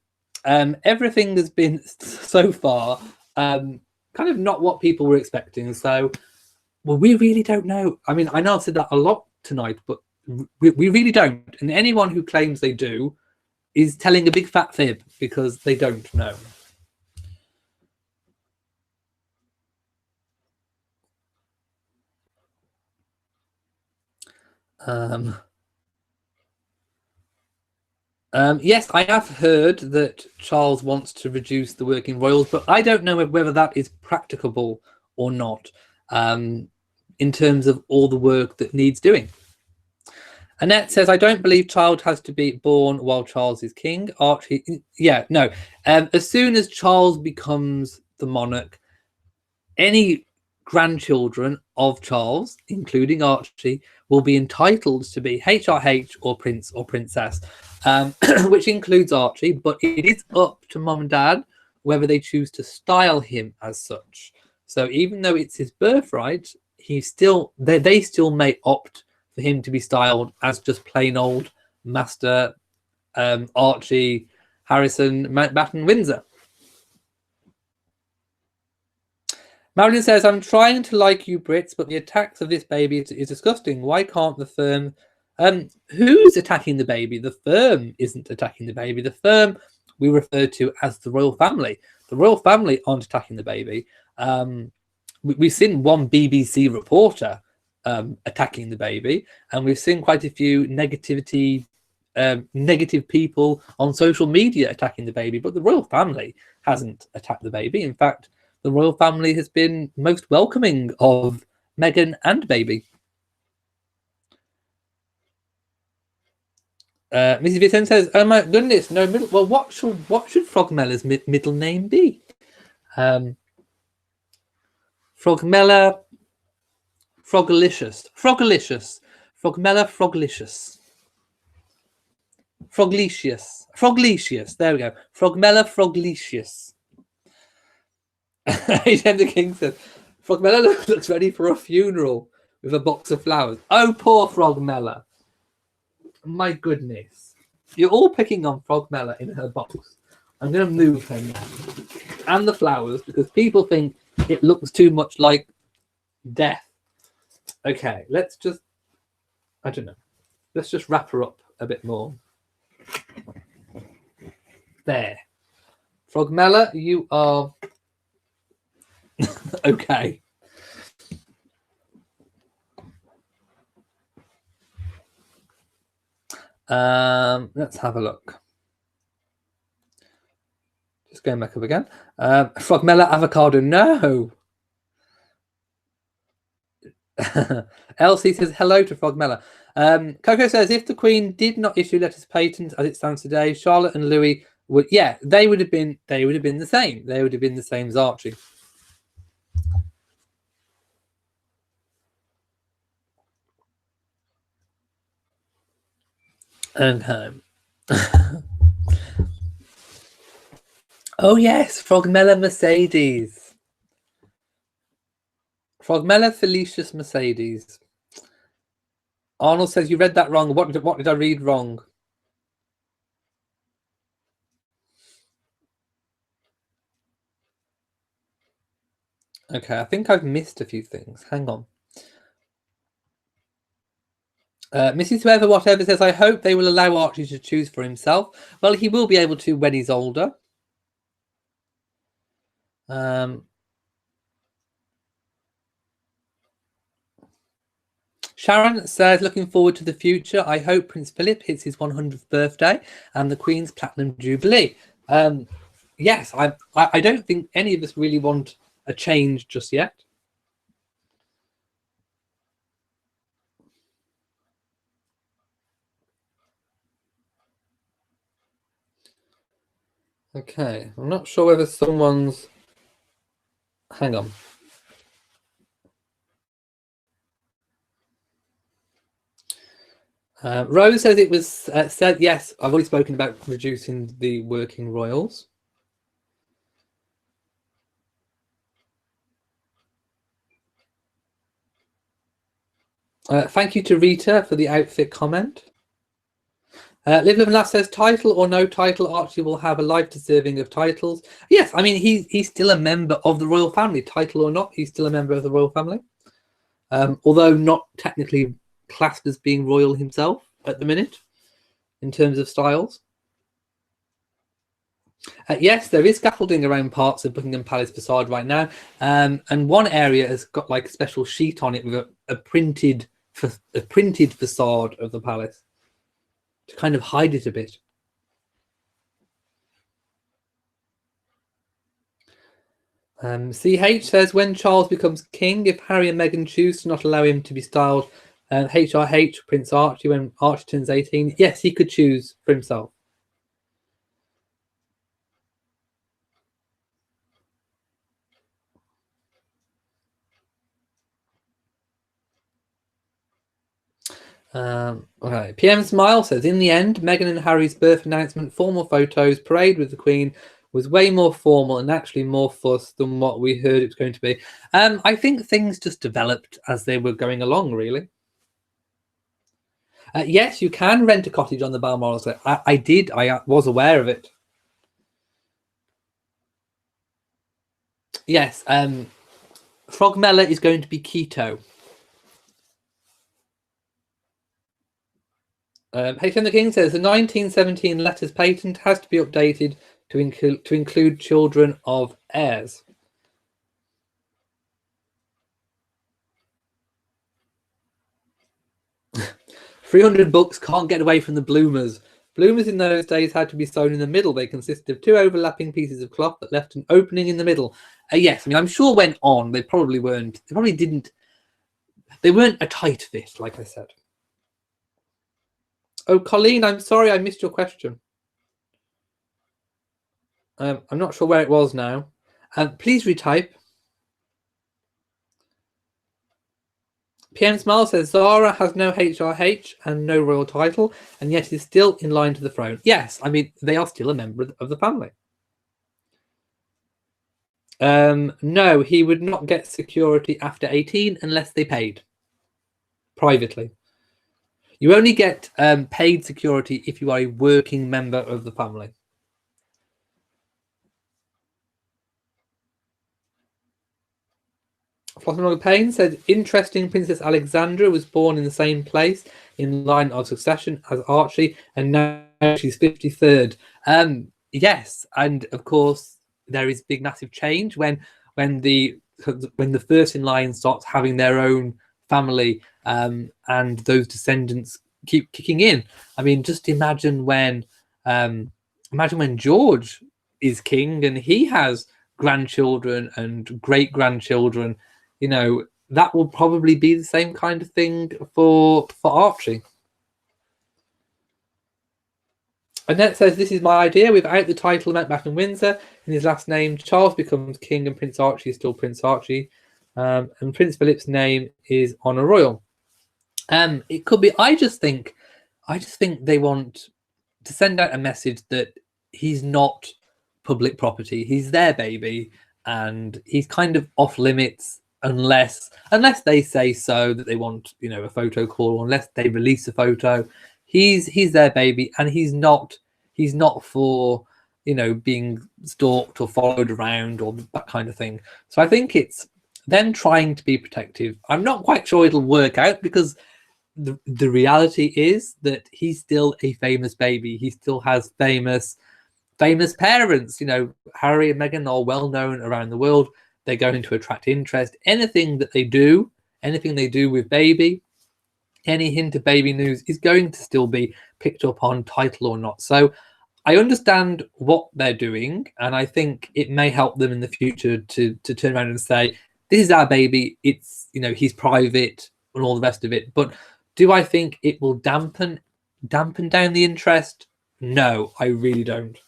Speaker 1: everything has been so far kind of not what people were expecting. So, well, we really don't know. I mean, I know I've said that a lot tonight, but we really don't. And anyone who claims they do is telling a big fat fib because they don't know. Yes, I have heard that Charles wants to reduce the working royals, but I don't know whether that is practicable or not in terms of all the work that needs doing. Annette says, "I don't believe child has to be born while Charles is king." Archie, yeah, no. As soon as Charles becomes the monarch, any grandchildren of Charles, including Archie, will be entitled to be HRH or prince or princess, which includes Archie, but it is up to mom and dad whether they choose to style him as such. So even though it's his birthright, they still may opt for him to be styled as just plain old Master Archie Harrison Mountbatten-Windsor. Marilyn says, "I'm trying to like you Brits, but the attacks of this baby is disgusting. Why can't the firm..." Who's attacking the baby? The firm isn't attacking the baby. The firm we refer to as the royal family. The royal family aren't attacking the baby. We've seen one BBC reporter attacking the baby, and we've seen quite a few negative people on social media attacking the baby, but the royal family hasn't attacked the baby. In fact, the royal family has been most welcoming of Meghan and baby. Mrs. Vicente says, "Oh my goodness, no middle." Well, what should Frogmella's middle name be? Frogmella Frogalicious. Frogmella Frogalicious. Froglicious. Froglicious. There we go. Frogmella froglicious. Then the king said, Frogmella looks ready for a funeral with a box of flowers. Oh, poor Frogmella. My goodness. You're all picking on Frogmella in her box. I'm going to move her now. And the flowers, because people think it looks too much like death. Okay, let's just, I don't know. Let's just wrap her up a bit more. There. Frogmella, you are okay. Let's have a look. Just going back up again. Frogmella avocado, no. Elsie says hello to Frogmella. Coco says if the Queen did not issue letters patent as it stands today, Charlotte and Louis would, yeah, they would have been the same. They would have been the same as Archie. Okay. Oh yes, Frogmella Mercedes. Frogmella Felicius Mercedes. Arnold says you read that wrong. What did I read wrong? Okay, I think I've missed a few things. Hang on. Mrs. Whoever Whatever says, I hope they will allow Archie to choose for himself. Well, he will be able to when he's older. Sharon says, looking forward to the future. I hope Prince Philip hits his 100th birthday and the Queen's Platinum Jubilee. Yes, I don't think any of us really want a change just yet. Okay, I'm not sure whether someone's... Hang on. Rose says it was said, yes, I've already spoken about reducing the working royals. Thank you to Rita for the outfit comment. Live Live and Laugh says, title or no title, Archie will have a life deserving of titles. Yes, I mean, he's still a member of the royal family. Title or not, he's still a member of the royal family. Although not technically classed as being royal himself at the minute, in terms of styles. Yes, there is scaffolding around parts of Buckingham Palace facade right now. And one area has got like a special sheet on it with a printed facade of the palace to kind of hide it a bit. CH says, when Charles becomes king, if Harry and Meghan choose to not allow him to be styled HRH, Prince Archie, when Archie turns 18, yes, he could choose for himself. Okay. PM Smile says, in the end, Meghan and Harry's birth announcement, formal photos, parade with the Queen was way more formal and actually more fuss than what we heard it was going to be. I think things just developed as they were going along, really. Yes, you can rent a cottage on the Balmoral. I did. I was aware of it. Yes. Frogmella is going to be keto. H.M. the King says the 1917 letters patent has to be updated to include children of heirs. 300 books can't get away from the bloomers. Bloomers in those days had to be sewn in the middle. They consisted of two overlapping pieces of cloth that left an opening in the middle. Yes, I mean, I'm sure went on. They probably weren't. They probably didn't. They weren't a tight fit, like I said. Oh, Colleen, I'm sorry I missed your question. I'm not sure where it was now. Please retype. PM Smile says Zara has no HRH and no royal title, and yet is still in line to the throne. Yes, I mean, they are still a member of the family. No, he would not get security after 18 unless they paid privately. You only get paid security if you are a working member of the family. Flossenberg Payne said, interesting, Princess Alexandra was born in the same place in line of succession as Archie, and now she's 53rd. Yes, and of course there is big massive change when the first in line starts having their own family, and those descendants keep kicking in. I mean, just imagine when George is king and he has grandchildren and great grandchildren. You know, that will probably be the same kind of thing for Archie. Annette says, this is my idea. Without the title Mountbatten-Windsor in his last name, Charles becomes king and Prince Archie is still Prince Archie. And Prince Philip's name is Honour Royal. It could be, I just think they want to send out a message that he's not public property. He's their baby and he's kind of off limits unless they say so, that they want, you know, a photo call, or unless they release a photo. He's their baby, and he's not for, you know, being stalked or followed around or that kind of thing. So I think it's them trying to be protective. I'm not quite sure it'll work out, because the reality is that he's still a famous baby. He still has famous parents. You know, Harry and Meghan are well known around the world. They're going to attract interest. Anything they do with baby, any hint of baby news is going to still be picked up on, title or not. So I understand what they're doing, and I think it may help them in the future to turn around and say, this is our baby. It's, you know, he's private and all the rest of it. But do I think it will dampen down the interest? No, I really don't.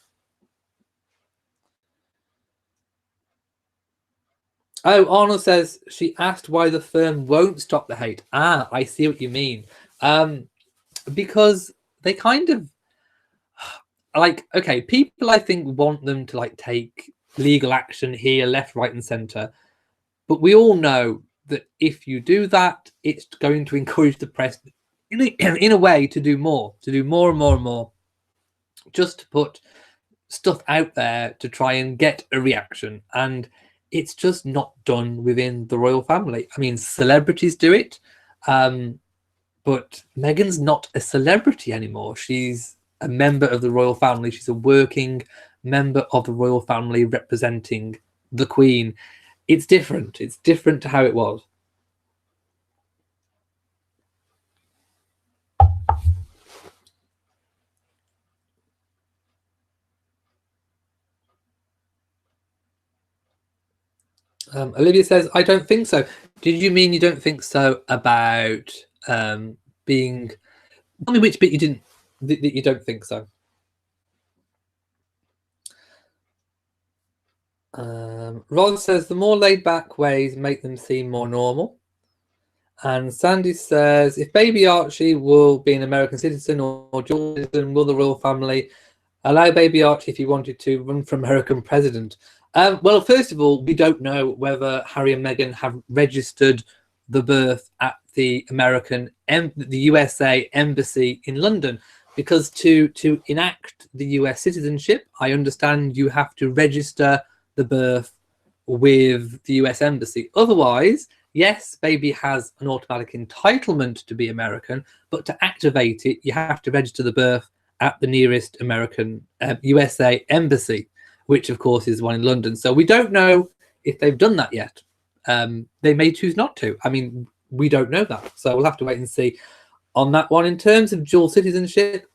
Speaker 1: Oh, Arnold says she asked why the firm won't stop the hate. Ah, I see what you mean. Because they kind of like, okay, people I think want them to like take legal action here, left, right, and centre. But we all know that if you do that, it's going to encourage the press in a way to do more and more and more, just to put stuff out there to try and get a reaction. And it's just not done within the royal family. I mean, celebrities do it, but Meghan's not a celebrity anymore. She's a member of the royal family. She's a working member of the royal family representing the Queen. It's different. It's different to how it was. Olivia says, I don't think so. Did you mean you don't think so about being... Tell me which bit you didn't, that you don't think so. Rod says, the more laid-back ways make them seem more normal. And Sandy says, if baby Archie will be an American citizen or dual citizen, will the royal family allow baby Archie, if he wanted to, run for American president? Well, first of all, we don't know whether Harry and Meghan have registered the birth at the USA embassy in London, because to enact the US citizenship, I understand you have to register the birth with the US embassy. Otherwise, yes, baby has an automatic entitlement to be American, but to activate it, you have to register the birth at the nearest American USA embassy, which of course is the one in London. So we don't know if they've done that yet. They may choose not to. I mean, we don't know that. So we'll have to wait and see on that one. In terms of dual citizenship,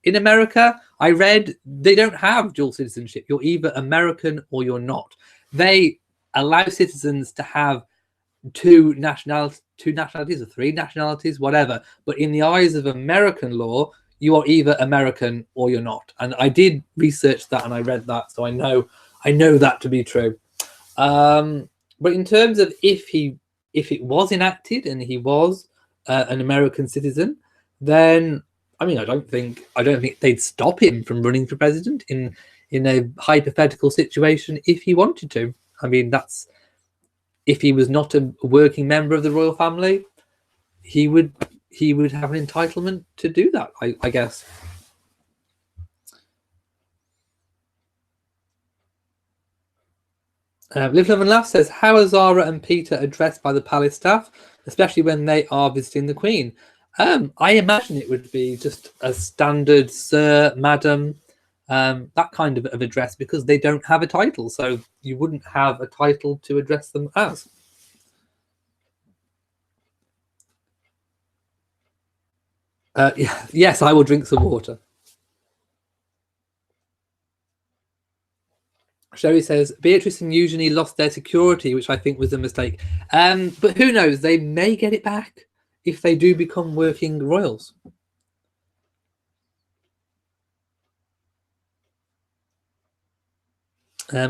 Speaker 1: in America, I read they don't have dual citizenship. You're either American or you're not. They allow citizens to have two nationalities or three nationalities, whatever. But in the eyes of American law, you are either American or you're not. And I did research that and I read that, so I know that to be true. But in terms of if he if it was enacted and he was an American citizen, then I mean, I don't think they'd stop him from running for president in a hypothetical situation if he wanted to. I mean, that's if he was not a working member of the royal family, he would have an entitlement to do that, I guess. Live, Love and Laugh says, how are Zara and Peter addressed by the palace staff, especially when they are visiting the Queen? I imagine it would be just a standard sir, madam, that kind of address, because they don't have a title, so you wouldn't have a title to address them as. Yes, I will drink some water. Sherry says, Beatrice and Eugenie lost their security, which I think was a mistake. But who knows? They may get it back if they do become working royals.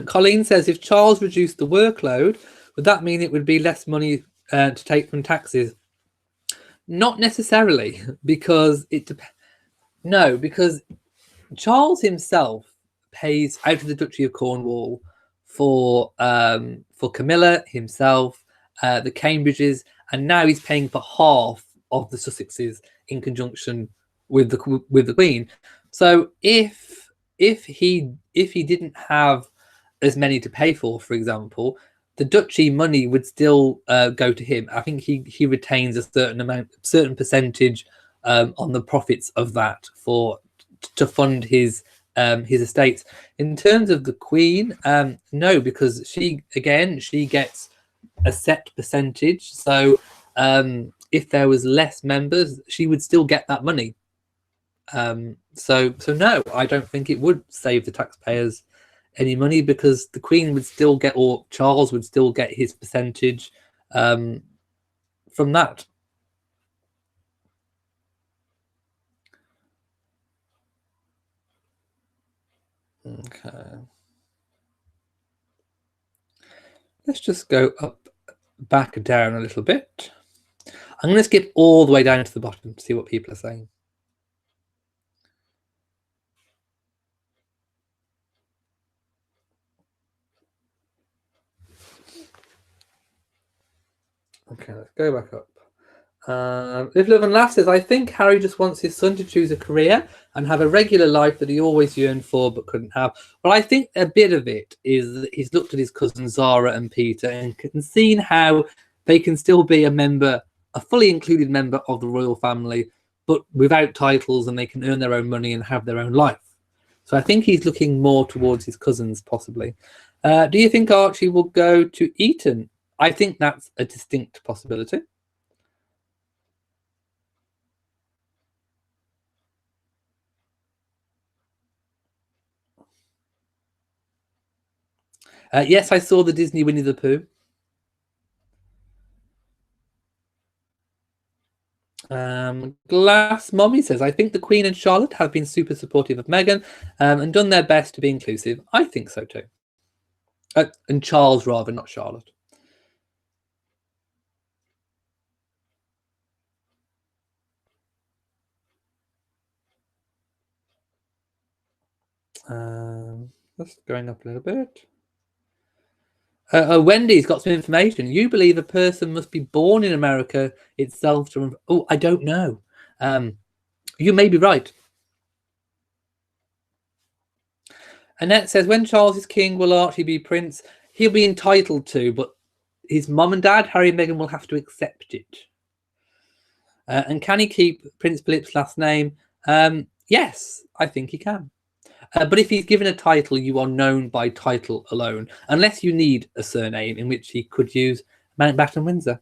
Speaker 1: Colleen says, if Charles reduced the workload, would that mean it would be less money to take from taxes? Not necessarily, because it depends. No, because Charles himself pays out of the Duchy of Cornwall for Camilla himself, the Cambridges, and now he's paying for half of the Sussexes in conjunction with the Queen. So if he didn't have as many to pay for example, the duchy money would still go to him. I think he retains a certain percentage on the profits of that to fund his estates. In terms of the Queen, no, because she gets a set percentage. So if there was less members, she would still get that money. So no, I don't think it would save the taxpayers any money, because the Queen would still get, or Charles would still get his percentage from that. Okay. Let's just go back down a little bit. I'm going to skip all the way down to the bottom to see what people are saying. Okay, let's go back up. Live, Love and Laugh says, I think Harry just wants his son to choose a career and have a regular life that he always yearned for but couldn't have. Well, I think a bit of it is that he's looked at his cousins Zara and Peter and seen how they can still be a fully included member of the royal family, but without titles, and they can earn their own money and have their own life. So I think he's looking more towards his cousins, possibly. Do you think Archie will go to Eton? I think that's a distinct possibility. Yes, I saw the Disney Winnie the Pooh. Glass Mommy says, I think the Queen and Charlotte have been super supportive of Meghan and done their best to be inclusive. I think so too. And Charles, rather, not Charlotte. Just going up a little bit. Wendy's got some information. You believe a person must be born in America itself to... Oh, I don't know. You may be right. Annette says, when Charles is king, will Archie be prince? He'll be entitled to, but his mum and dad, Harry and Meghan, will have to accept it. And can he keep Prince Philip's last name? Yes, I think he can. But if he's given a title, you are known by title alone, unless you need a surname, in which he could use Mountbatten-Windsor.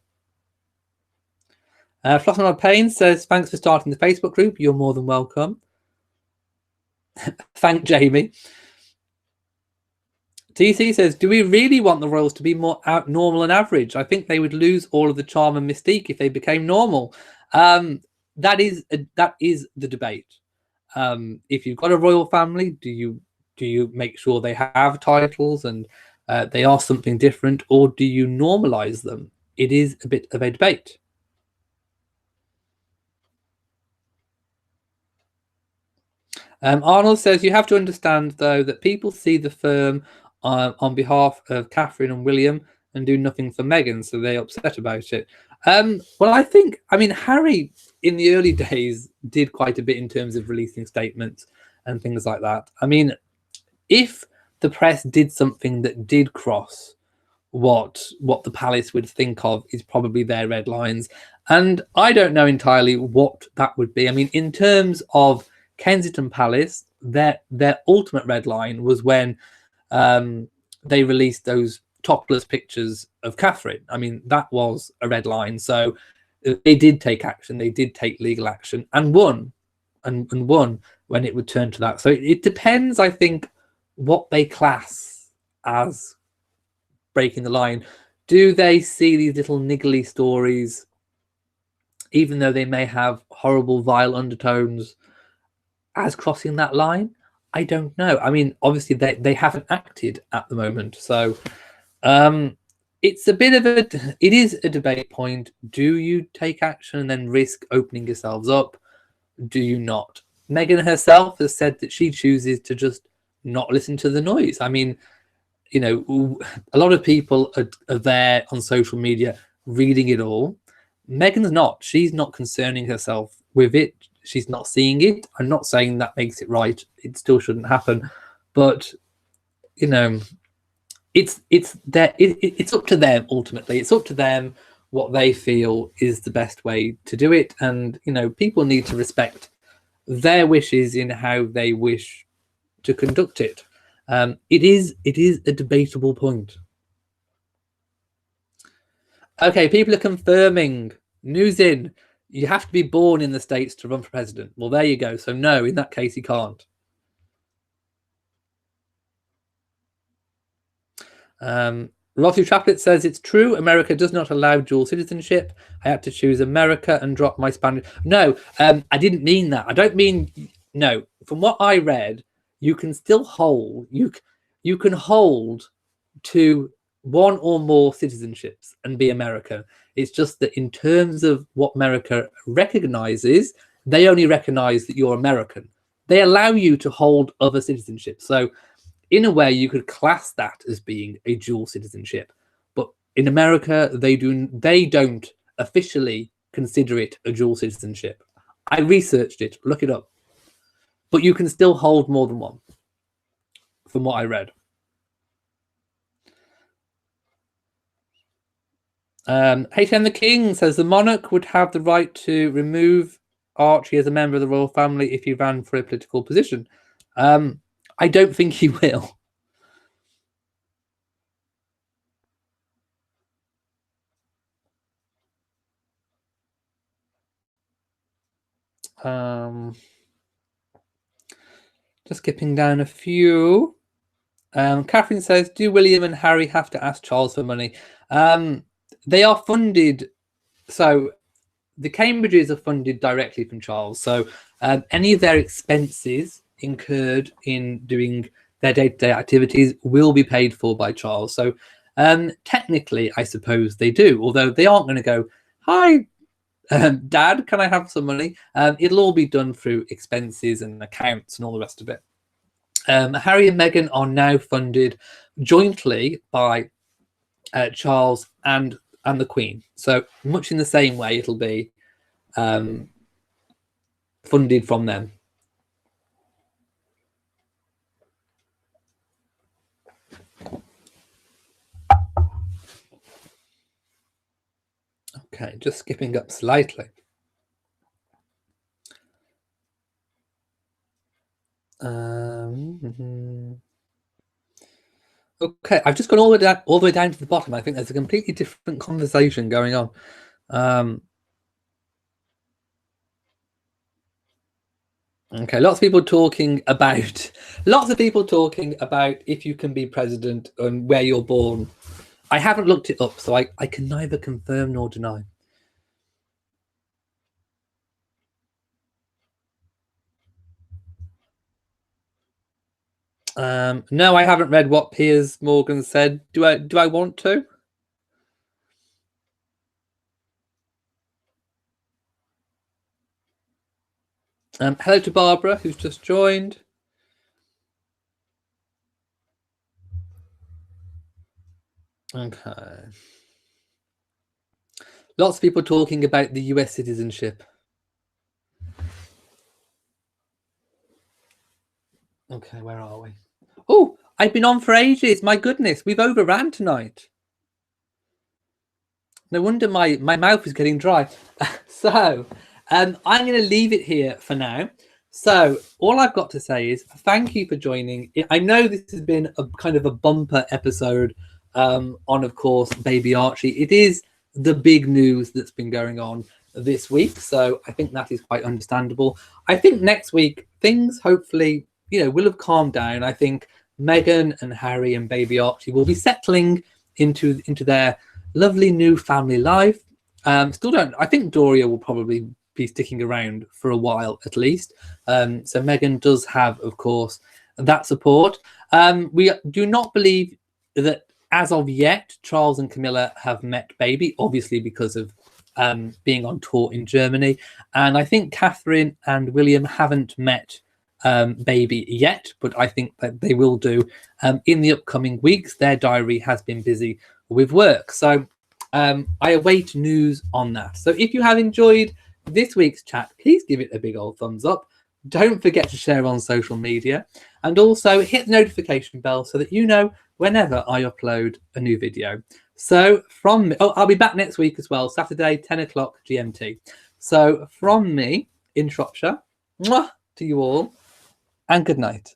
Speaker 1: Flossmon Payne says, thanks for starting the Facebook group. You're more than welcome. Thank Jamie. TC says, do we really want the royals to be more normal and average? I think they would lose all of the charm and mystique if they became normal. That is the debate. If you've got a royal family, do you make sure they have titles and they are something different, or do you normalize them? it is a bit of a debate. Arnold says, you have to understand, though, that people see the firm on behalf of Catherine and William and do nothing for Meghan, so they're upset about it. Well, I mean, Harry in the early days did quite a bit in terms of releasing statements and things like that. I mean, if the press did something that did cross what the palace would think of is probably their red lines, and I don't know entirely what that would be. I mean, in terms of Kensington Palace, their ultimate red line was when they released those topless pictures of Catherine. I mean, that was a red line. So they did take action. They did take legal action and won, and won when it would turn to that. So it depends, I think, what they class as breaking the line. Do they see these little niggly stories, even though they may have horrible, vile undertones, as crossing that line? I don't know. I mean, obviously they haven't acted at the moment, so it's a bit of it is a debate point. Do you take action and then risk opening yourselves up? Do you not? Meghan herself has said that she chooses to just not listen to the noise. I mean, you know, a lot of people are there on social media reading it all. Meghan's not. She's not concerning herself with it. She's not seeing it. I'm not saying that makes it right. It still shouldn't happen, but you know, it's up to them ultimately. It's up to them what they feel is the best way to do it, and you know, people need to respect their wishes in how they wish to conduct it. It is a debatable point. Okay, people are confirming. News in. You have to be born in the States to run for president. Well, there you go. So no, in that case, he can't. Rossi Chaplet says it's true. America does not allow dual citizenship. I had to choose America and drop my Spanish. No, I didn't mean that. I don't mean no. From what I read, you can still hold you can hold to one or more citizenships and be American. It's just that in terms of what America recognizes, they only recognize that you're American. They allow you to hold other citizenships. So in a way, you could class that as being a dual citizenship. But in America, they don't officially consider it a dual citizenship. I researched it, look it up. But you can still hold more than one, from what I read. H.M. the King says the monarch would have the right to remove Archie as a member of the royal family if he ran for a political position. I don't think he will. Just skipping down a few. Catherine says, do William and Harry have to ask Charles for money? They are funded. So the Cambridges are funded directly from Charles. So any of their expenses incurred in doing their day-to-day activities will be paid for by Charles. So technically, I suppose they do, although they aren't going to go, hi, Dad, can I have some money? It'll all be done through expenses and accounts and all the rest of it. Harry and Meghan are now funded jointly by Charles and the Queen. So much in the same way, it'll be funded from them. Okay, just skipping up slightly. Okay, I've just gone all the way down to the bottom. I think there's a completely different conversation going on. Okay, lots of people talking about if you can be president and where you're born. I haven't looked it up, so I can neither confirm nor deny. No, I haven't read what Piers Morgan said. Do I want to? Hello to Barbara, who's just joined. Okay. Lots of people talking about the US citizenship. Okay, where are we? Oh, I've been on for ages. My goodness, we've overran tonight. No wonder my mouth is getting dry. So I'm going to leave it here for now. So all I've got to say is thank you for joining. I know this has been a kind of a bumper episode on, of course, baby Archie. It is the big news that's been going on this week. So I think that is quite understandable. I think next week things hopefully, will have calmed down. I think Meghan and Harry and baby Archie will be settling into their lovely new family life. Still don't. I think Doria will probably be sticking around for a while at least. So Meghan does have, of course, that support. We do not believe that as of yet Charles and Camilla have met baby, obviously because of being on tour in Germany, and I think Catherine and William haven't met baby yet, but I think that they will do in the upcoming weeks. Their diary has been busy with work, so I await news on that. So if you have enjoyed this week's chat, please give it a big old thumbs up. Don't forget to share on social media, and also hit the notification bell so that you know whenever I upload a new video. So from me, I'll be back next week as well, Saturday 10 o'clock GMT. So from me in Shropshire, mwah, to you all, and good night.